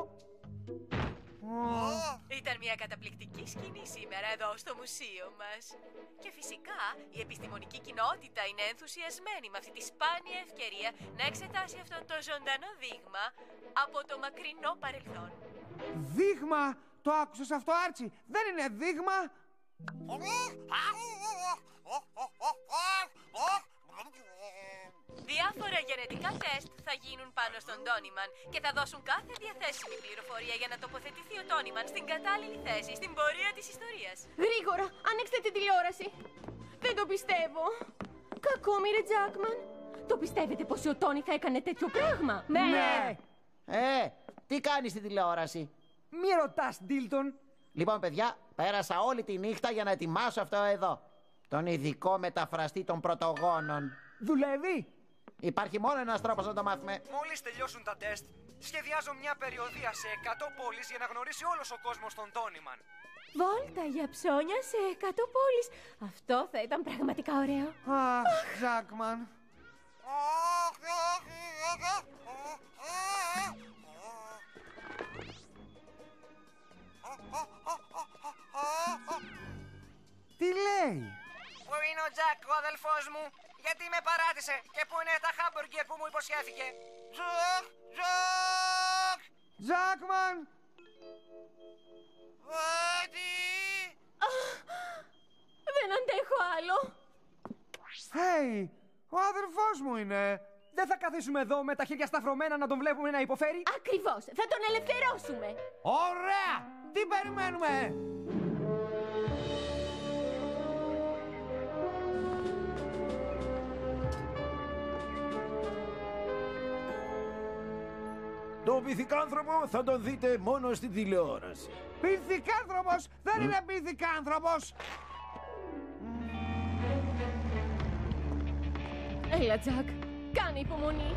Speaker 6: Ήταν μια καταπληκτική σκηνή σήμερα εδώ στο μουσείο μας. Και φυσικά η επιστημονική κοινότητα είναι ενθουσιασμένη με αυτή τη σπάνια ευκαιρία να εξετάσει αυτό το ζωντανό δείγμα από το μακρινό παρελθόν.
Speaker 2: Δείγμα! Το άκουσες αυτό, Άρτσι? Δεν είναι δείγμα!
Speaker 6: Διάφορα γενετικά τεστ θα γίνουν πάνω στον Τόνιμαν και θα δώσουν κάθε διαθέσιμη πληροφορία για να τοποθετηθεί ο Τόνιμαν στην κατάλληλη θέση στην πορεία της ιστορίας.
Speaker 1: Γρήγορα, ανοίξτε την τηλεόραση. Δεν το πιστεύω. Κακόμοιρε, Τζάκμαν. Το πιστεύετε πως ο Τόνι θα έκανε τέτοιο πράγμα?
Speaker 3: Ναι.
Speaker 5: Τι κάνεις στην τηλεόραση?
Speaker 3: Μη ρωτάς, Ντίλτον.
Speaker 5: Λοιπόν, παιδιά, πέρασα όλη τη νύχτα για να ετοιμάσω αυτό εδώ. Τον ειδικό μεταφραστή των πρωτογόνων.
Speaker 3: Δουλεύει?
Speaker 5: Υπάρχει μόνο ένας τρόπος να το μάθουμε.
Speaker 8: Μόλις τελειώσουν τα τεστ, σχεδιάζω μια περιοδεία σε 100 πόλεις για να γνωρίσει όλος ο κόσμος τον Τόνιμαν.
Speaker 1: Βόλτα για ψώνια σε 100 πόλεις. Αυτό θα ήταν πραγματικά ωραίο.
Speaker 2: Αχ, Τζάκμαν. Τι λέει?
Speaker 8: Πού είναι ο Τζακ, ο αδελφός μου? Γιατί με παράτησε? Και πού είναι τα χάμπουργκερ που μου υποσχέθηκε?
Speaker 2: Τζακ! Τζακ! Τζάκμαν!
Speaker 1: Δεν αντέχω άλλο.
Speaker 2: Hey, ο αδελφός μου είναι.
Speaker 3: Δεν θα καθίσουμε εδώ με τα χέρια σταυρωμένα να τον βλέπουμε να υποφέρει.
Speaker 1: Ακριβώς, θα τον ελευθερώσουμε.
Speaker 2: Ωραία! Τι περιμένουμε?
Speaker 7: Το πυθικάνθρωπο θα τον δείτε μόνο στην τηλεόραση.
Speaker 2: Πυθικάνθρωπος! Δεν είναι πυθικάνθρωπος!
Speaker 1: Έλα, Τζακ, κάνε υπομονή.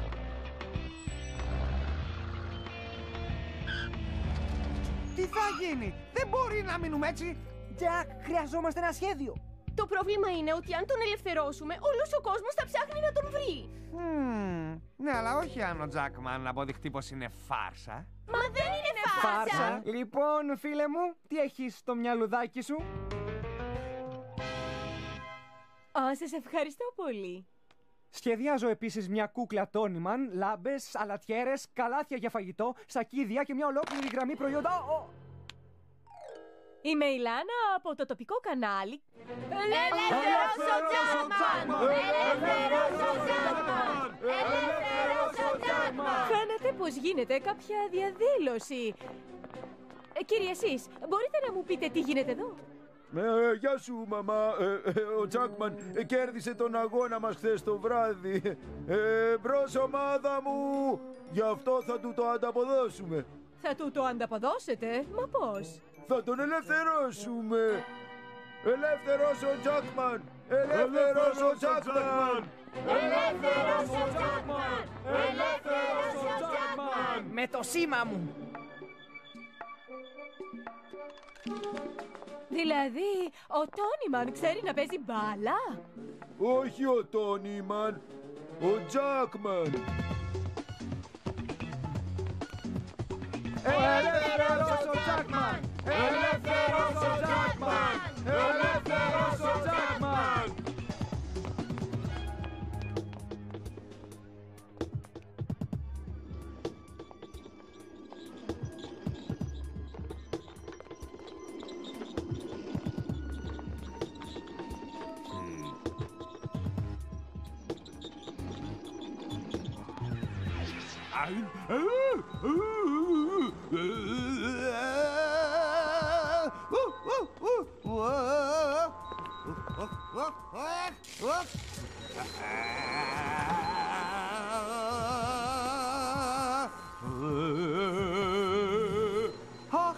Speaker 2: Τι θα γίνει? Δεν μπορεί να μείνουμε έτσι!
Speaker 3: Τζακ, χρειαζόμαστε ένα σχέδιο.
Speaker 1: Το πρόβλημα είναι ότι αν τον ελευθερώσουμε, όλος ο κόσμος θα ψάχνει να τον βρει.
Speaker 2: Ναι, αλλά όχι αν ο Τζάκμαν αποδειχτεί πως είναι φάρσα.
Speaker 1: Μα δεν είναι φάρσα.
Speaker 3: Λοιπόν, φίλε μου, τι έχεις στο μυαλουδάκι σου?
Speaker 1: Σας ευχαριστώ πολύ.
Speaker 3: Σχεδιάζω επίσης μια κούκλα Τόνιμαν, λάμπες, σαλατιέρες, καλάθια για φαγητό, σακίδια και μια ολόκληρη γραμμή προϊόντα.
Speaker 1: Είμαι η Λάνα από το τοπικό κανάλι.
Speaker 2: Ελεύθερος ο Τζάκμαν!
Speaker 1: Ελεύθερος ο Τζάκμαν! Ελεύθερος ο Τζάκμαν!
Speaker 6: Φαίνεται πως γίνεται κάποια διαδήλωση. Κύριε εσείς, μπορείτε να μου πείτε τι γίνεται εδώ?
Speaker 7: Γεια σου, μαμά. Ο Τζάκμαν κέρδισε τον αγώνα μας χθες το βράδυ. Μπρος, ομάδα μου! Γι' αυτό θα του το ανταποδώσουμε.
Speaker 6: Θα του το ανταποδώσετε? Μα πώς?
Speaker 7: Θα τον ελευθερώσουμε. Ελεύθερος ο Τζάκμαν! Ελεύθερος ο Τζάκμαν!
Speaker 1: Ελεύθερος ο Τζάκμαν! Ελεύθερος ο Τζάκμαν!
Speaker 3: Με το σήμα μου.
Speaker 6: Δηλαδή, ο Τόνιμαν ξέρει να παίζει μπάλα?
Speaker 7: Όχι ο Τόνιμαν, ο Τζάκμαν!
Speaker 3: Ελεύθερος ο Τζάκμαν! Ελεύθερος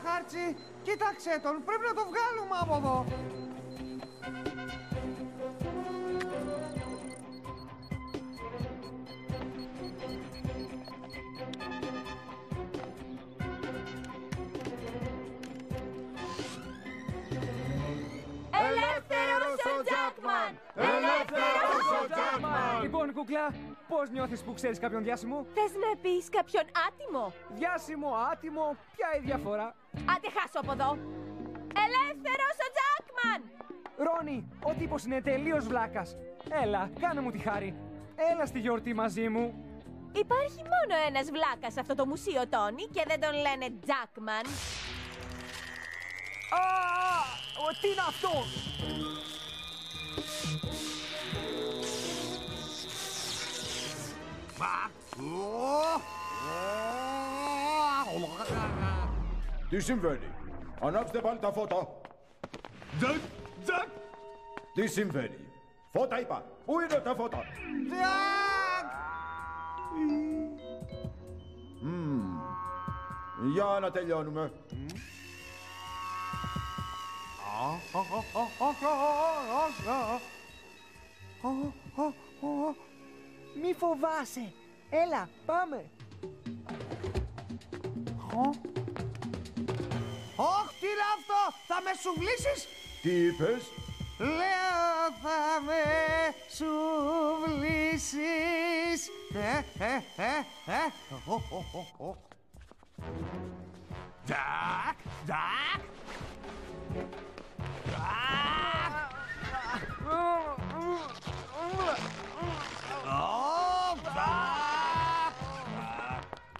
Speaker 2: Χάρτσι, κοίταξε τον, πρέπει να το βγάλουμε από εδώ.
Speaker 6: Ελεύθερος ο Τζάκμαν! Ελεύθερος ο Τζάκμαν!
Speaker 8: Λοιπόν, κούκλα, πώς νιώθεις που ξέρεις κάποιον διάσημο?
Speaker 6: Θες να πεις κάποιον άτιμο?
Speaker 8: Διάσημο, άτιμο, ποια η διαφορά?
Speaker 6: Άντε χάσω από εδώ! Ελεύθερος ο Τζάκμαν!
Speaker 8: Ρόνι, ο τύπος είναι τελείως βλάκας. Έλα, κάνε μου τη χάρη. Έλα στη γιορτή μαζί μου.
Speaker 6: Υπάρχει μόνο ένας βλάκας σε αυτό το μουσείο, Τόνι, και δεν τον λένε Τζάκμαν.
Speaker 8: Τι είναι αυτό?
Speaker 7: Τι συμβαίνει? Ανάψτε πάλι τα φώτα.
Speaker 2: Τζακ, Τζακ!
Speaker 7: Τι συμβαίνει? Φώτα είπα. Πού είναι τα φώτα?
Speaker 2: Τζακ!
Speaker 7: Για να τελειώνουμε.
Speaker 3: Μη φοβάσαι. Έλα, πάμε.
Speaker 2: Ωχ, τι είναι αυτό! Θα με σουβλήσεις!
Speaker 7: Τι είπες?
Speaker 2: Λέω θα με σουβλήσεις! Τζακ! Τζακ!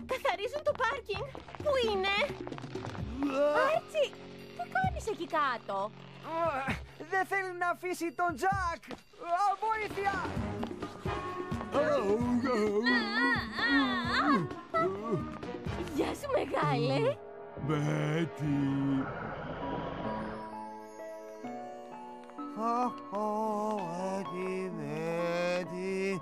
Speaker 6: Καθαρίζουν το πάρκινγκ. Πού είναι? Άρτσι, τι κάνεις εκεί κάτω?
Speaker 3: Δεν θέλει να αφήσει τον Τζακ. Βοήθεια!
Speaker 6: Γεια σου, μεγάλε.
Speaker 7: Μπέτι.
Speaker 2: Μπέτι.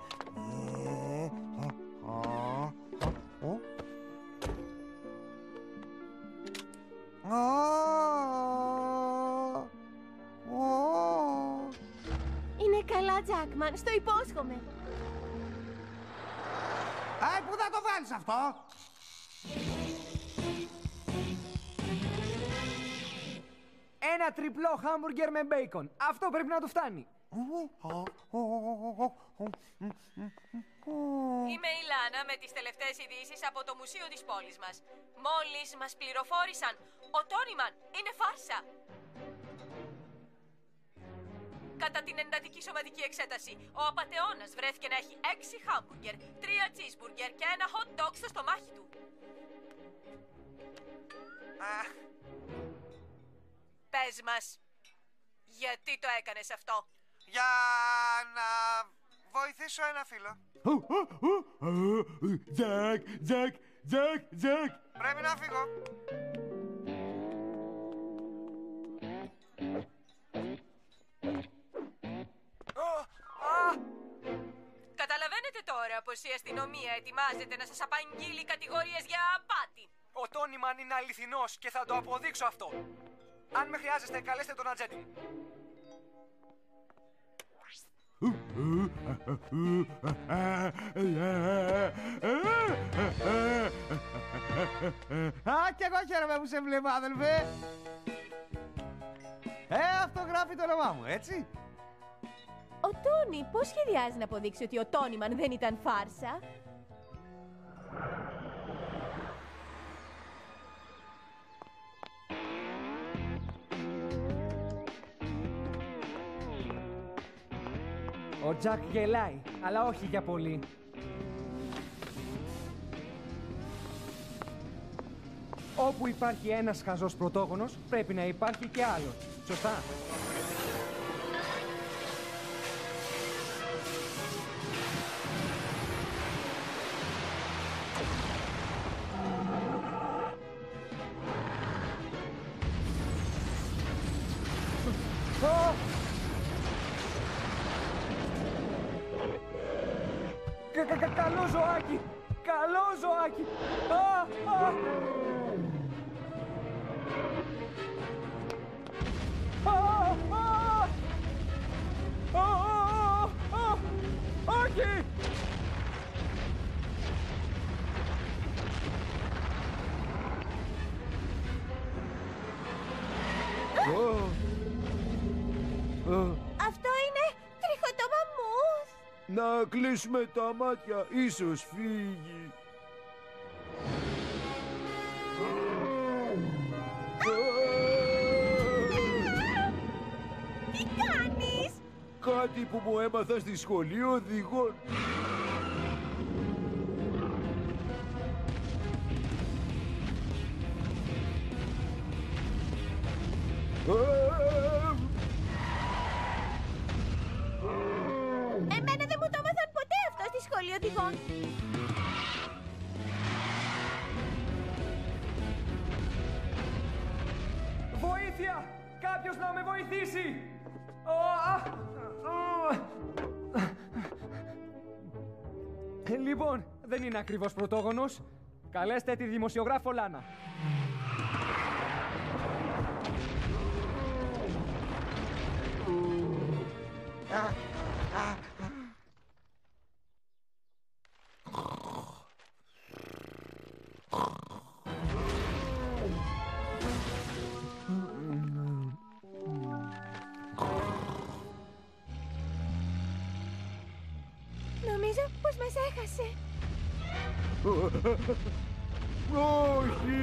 Speaker 6: Είναι καλά, Τζάκμαν, στο υπόσχομαι.
Speaker 2: Πού θα το βάλεις αυτό?
Speaker 3: Ένα τριπλό χάμπουργκερ με μπέικον. Αυτό πρέπει να του φτάνει.
Speaker 6: Είμαι η Λάνα με τις τελευταίες ειδήσεις από το μουσείο της πόλης μας. Μόλις μας πληροφόρησαν, ο Τόνιμαν είναι φάρσα. Κατά την εντατική σωματική εξέταση, ο απατεώνας βρέθηκε να έχει 6 χάμπουργκερ, 3 τσίσμπουργκερ και ένα hot dog στο στομάχι του. Πες μας, γιατί το έκανες αυτό?
Speaker 2: Για να βοηθήσω ένα φίλο.
Speaker 7: Τζακ, Τζακ, Τζακ, Τζακ.
Speaker 2: Πρέπει να φύγω.
Speaker 6: Καταλαβαίνετε τώρα πως η αστυνομία ετοιμάζεται να σας απαγγείλει κατηγορίες για απάτη.
Speaker 8: Ο Τόνιμαν είναι αληθινός και θα το αποδείξω αυτό. Αν με χρειάζεστε, καλέστε τον ατζέντη μου.
Speaker 2: Κι εγώ χαίρομαι που σε βλέπω, αδελφέ. Αυτό γράφει το όνομά μου, έτσι.
Speaker 6: Ο Τόνι πώς σχεδιάζει να αποδείξει ότι ο Τόνιμαν δεν ήταν φάρσα?
Speaker 8: Ο Τζακ γελάει, αλλά όχι για πολύ. Όπου υπάρχει ένας χαζός πρωτόγονος, πρέπει να υπάρχει και άλλος. Σωστά? Καλό ζωάκι! Καλό ζωάκι! Α, α. Όχι!
Speaker 6: Αυτό είναι τριχωτό μαμούθ.
Speaker 7: Να κλείσουμε τα μάτια, ίσως φύγει.
Speaker 6: Τι κάνεις?
Speaker 7: Κάτι που μου έμαθα στη σχολή οδηγών.
Speaker 6: Εμένα δεν μου το έμαθαν ποτέ αυτό στη σχολή οδηγών.
Speaker 8: Βοήθεια! Κάποιος να με βοηθήσει! Λοιπόν, δεν είναι ακριβώς πρωτόγονος. Καλέστε τη δημοσιογράφο Λάνα.
Speaker 6: Νομίζω πως μας έχασε.
Speaker 7: Όχι!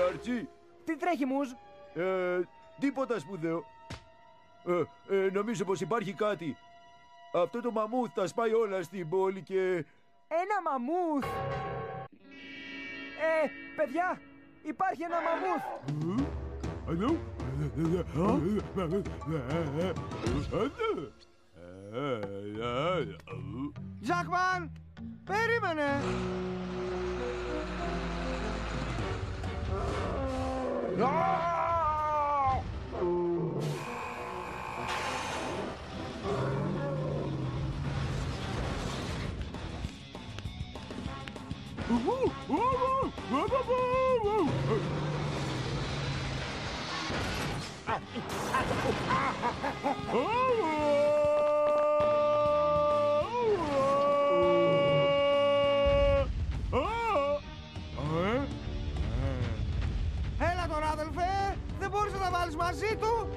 Speaker 7: Αρτσί,
Speaker 8: Τι τρέχει, Μουζ?
Speaker 7: τίποτα σπουδαίο. Νομίζω πως υπάρχει κάτι. Αυτό το μαμούθ τα σπάει όλα στην πόλη και...
Speaker 8: Ένα μαμούθ! Παιδιά, υπάρχει ένα μαμούθ!
Speaker 2: Jackman! Περίμενε! Έλα τώρα, αδελφέ! Δεν μπορείς να τα βάλεις μαζί του!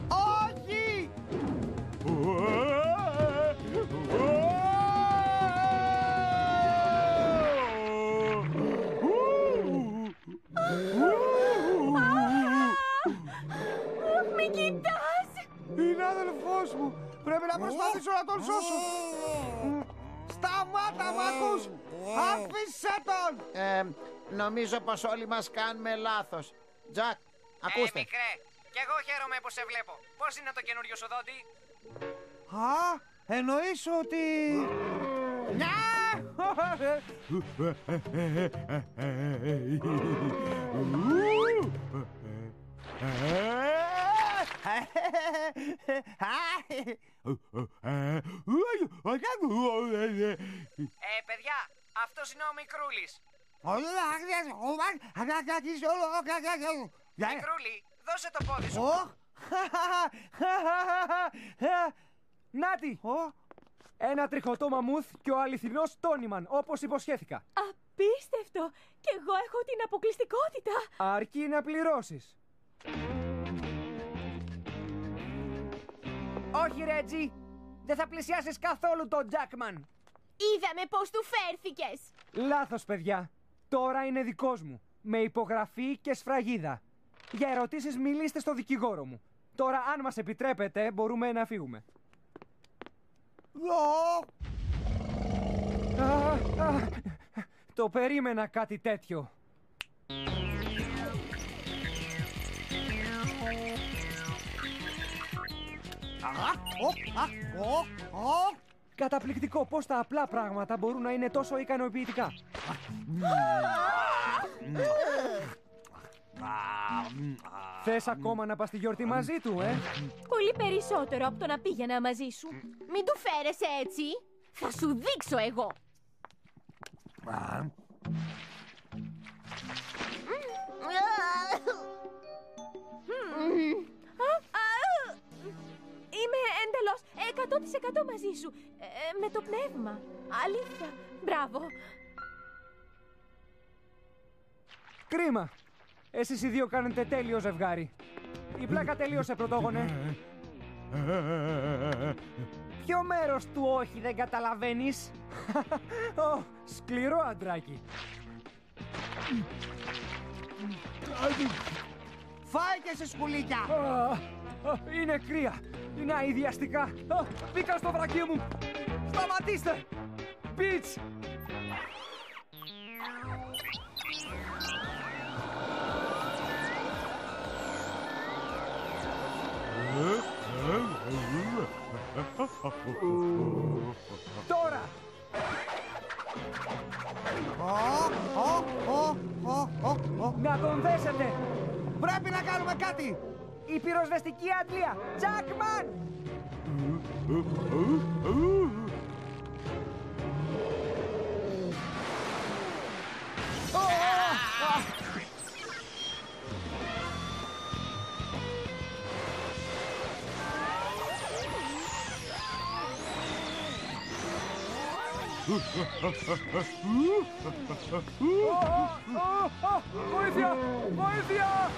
Speaker 2: Όχι!
Speaker 6: Με κοιτάς!
Speaker 2: Είναι αδελφός μου! Πρέπει να προσπαθήσω να τον σώσω! Σταμάτα, μ' ακούς! Άφησέ τον!
Speaker 5: Νομίζω πως όλοι μας κάνουμε λάθος. Τζακ, ακούστε.
Speaker 3: Μικρέ, κι εγώ χαίρομαι που σε βλέπω. Πώς είναι το καινούριο σου δόντι?
Speaker 2: Α, εννοείς ότι...
Speaker 3: Παιδιά, αυτός είναι ο Μικρούλης. Μικρούλη, δώσε το πόδι σου.
Speaker 8: Νάτι! Ένα τριχωτό μαμούθ και ο αληθινός Τόνιμαν, όπως υποσχέθηκα.
Speaker 1: Απίστευτο! Κι εγώ έχω την αποκλειστικότητα!
Speaker 8: Αρκεί να πληρώσεις. Όχι, Ρέτζι! Δεν θα πλησιάσεις καθόλου τον Jackman.
Speaker 6: Είδαμε πώς του φέρθηκες.
Speaker 8: Λάθος, παιδιά. Τώρα είναι δικός μου.
Speaker 3: με υπογραφή και σφραγίδα. Για ερωτήσεις μιλήστε στο δικηγόρο μου. Τώρα, αν μας επιτρέπετε, μπορούμε να φύγουμε. Το περίμενα κάτι τέτοιο. Καταπληκτικό πώς τα απλά πράγματα μπορούν να είναι τόσο ικανοποιητικά. Θες ακόμα να πας στη γιορτή μαζί του,
Speaker 9: Πολύ περισσότερο από το να πήγαινα μαζί σου. Μην του φέρεσαι έτσι. Θα σου δείξω εγώ. Είμαι εντελώς 100% μαζί σου. Με το πνεύμα. Αλήθεια. Μπράβο.
Speaker 3: Κρίμα. Εσείς οι δύο κάνετε τέλειο ζευγάρι. Η πλάκα τελείωσε, πρωτόγονε. Ποιο μέρος του όχι δεν καταλαβαίνεις? Σκληρό αντράκι.
Speaker 2: Φάει και σε σκουλίκια!
Speaker 3: Είναι κρύα. Είναι αηδιαστικά. Μπήκα στο βρακί μου. Σταματήστε! Μπιτς! Τώρα! Να τον δέσετε!
Speaker 2: Πρέπει να κάνουμε κάτι!
Speaker 3: Η πυροσβεστική αντλία! Jackman! Βοήθεια! Βοήθεια!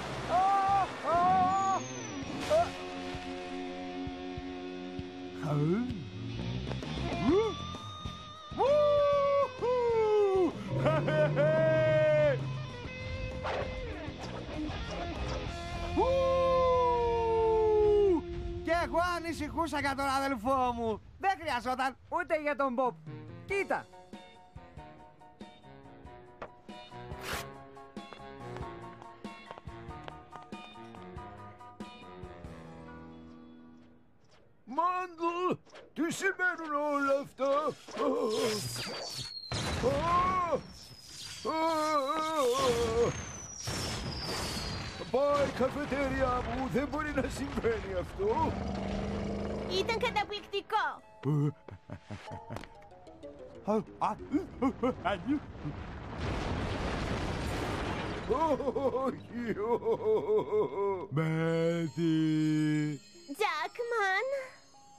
Speaker 2: Και εγώ ανησυχούσα για τον αδελφό μου. Δεν χρειαζόταν.
Speaker 3: Ούτε για τον Μπομπ. Κοίτα!
Speaker 7: Μάντλ! Τι σημαίνουν όλα αυτά? Πάει η καφετέρια μου, δεν μπορεί να συμβαίνει αυτό.
Speaker 9: Ήταν καταπληκτικό.
Speaker 7: Όχι, Μάτι.
Speaker 9: Jackman.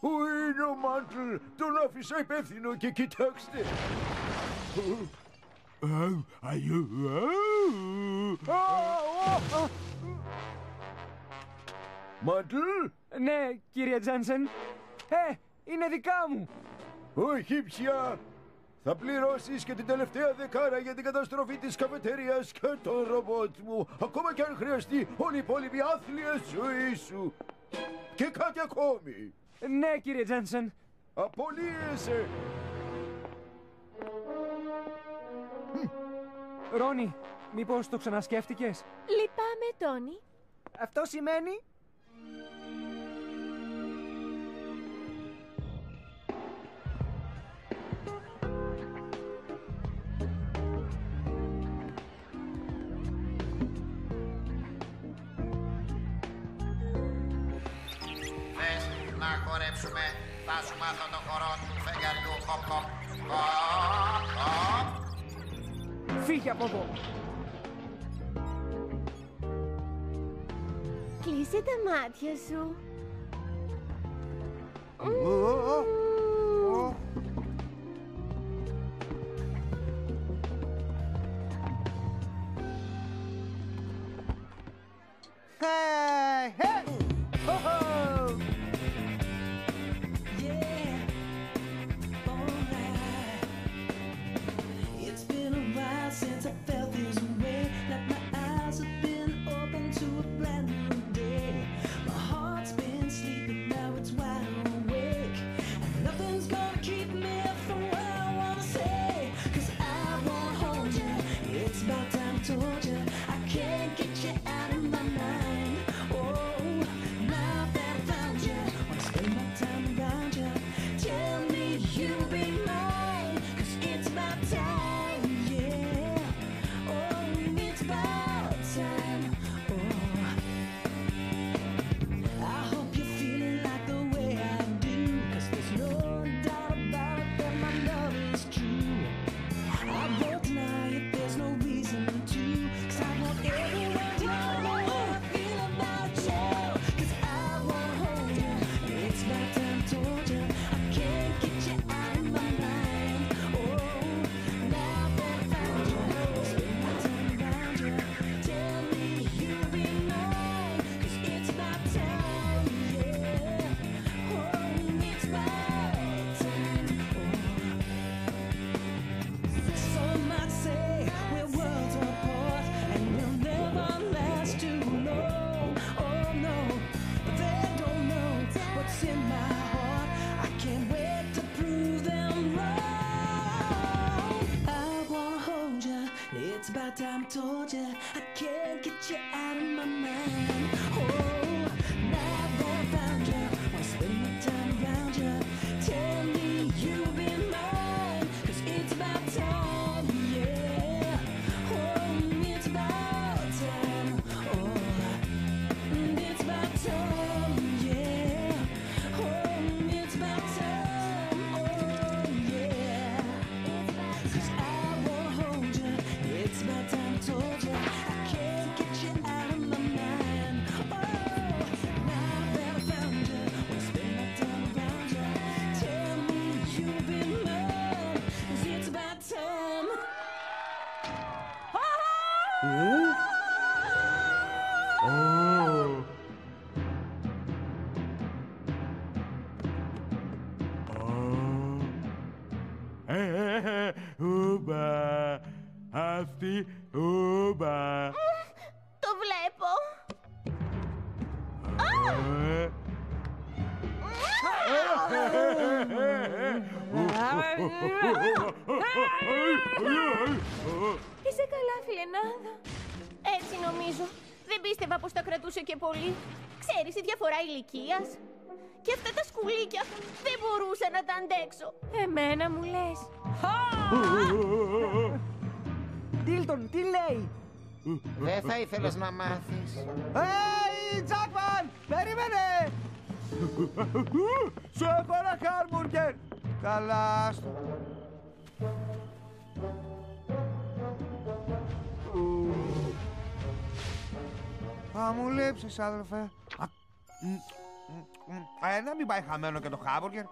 Speaker 7: Πού είναι ο Μάντλ? Τον άφησα υπεύθυνο και κοιτάξτε. Μάντλ?
Speaker 3: Ναι, κύριε Τζένσεν. Είναι δικά μου.
Speaker 7: Όχι πια. Θα πληρώσεις και την τελευταία δεκάρα για την καταστροφή της καφετέριας και το ρομπότ μου. Ακόμα και αν χρειαστεί όλη η υπόλοιπη άθλια ζωή σου. Και κάτι ακόμη.
Speaker 3: Ναι, κύριε Τζένσεν.
Speaker 7: Απολύεσαι.
Speaker 3: Ρόνι, μήπως το ξανασκέφτηκες?
Speaker 9: Λυπάμαι, Τόνι.
Speaker 3: Αυτό σημαίνει...
Speaker 4: Θες να χορέψουμε? Θα σου μάθω το χορό του φεγγαριού. Χοπ, χοπ.
Speaker 3: Φύγε από εδώ.
Speaker 9: Κλείσε τα μάτια σου.
Speaker 2: Hey, hey!
Speaker 10: It's been a while since I felt this way. Like my time I told you I can't get you out of my mind. Oh, now that I found you, wanna spend my time around you. Tell me you'll be mine, 'cause it's about time, yeah. Oh, it's about time. Oh, it's about time, yeah. Oh, it's about time. Oh, yeah. 'Cause I won't hold you. It's about time I told you I can't get you out of my mind. Oh, now that I found you, wanna spend my time around you. Tell me you'll be mine, 'cause it's about time.
Speaker 7: Ούμπα, αυτή, ούμπα.
Speaker 9: Το βλέπω. Είσαι καλά, φιλενάδα? Έτσι νομίζω. Δεν πίστευα πως τα κρατούσε και πολύ. Ξέρεις η διαφορά ηλικίας. Και αυτά τα σκουλίκια δεν μπορούσα να τα αντέξω. Εμένα μου λες.
Speaker 3: Τίλτον, τι λέει?
Speaker 4: Δεν θα ήθελες να μάθεις?
Speaker 2: Hey, Jackman! Περίμενε! Σου έχω ένα χάρμπουργκερ! Καλά, στο... Θα μου λείψεις, αδελφέ. Να μην πάει χαμένο και το χάμπουργκερ.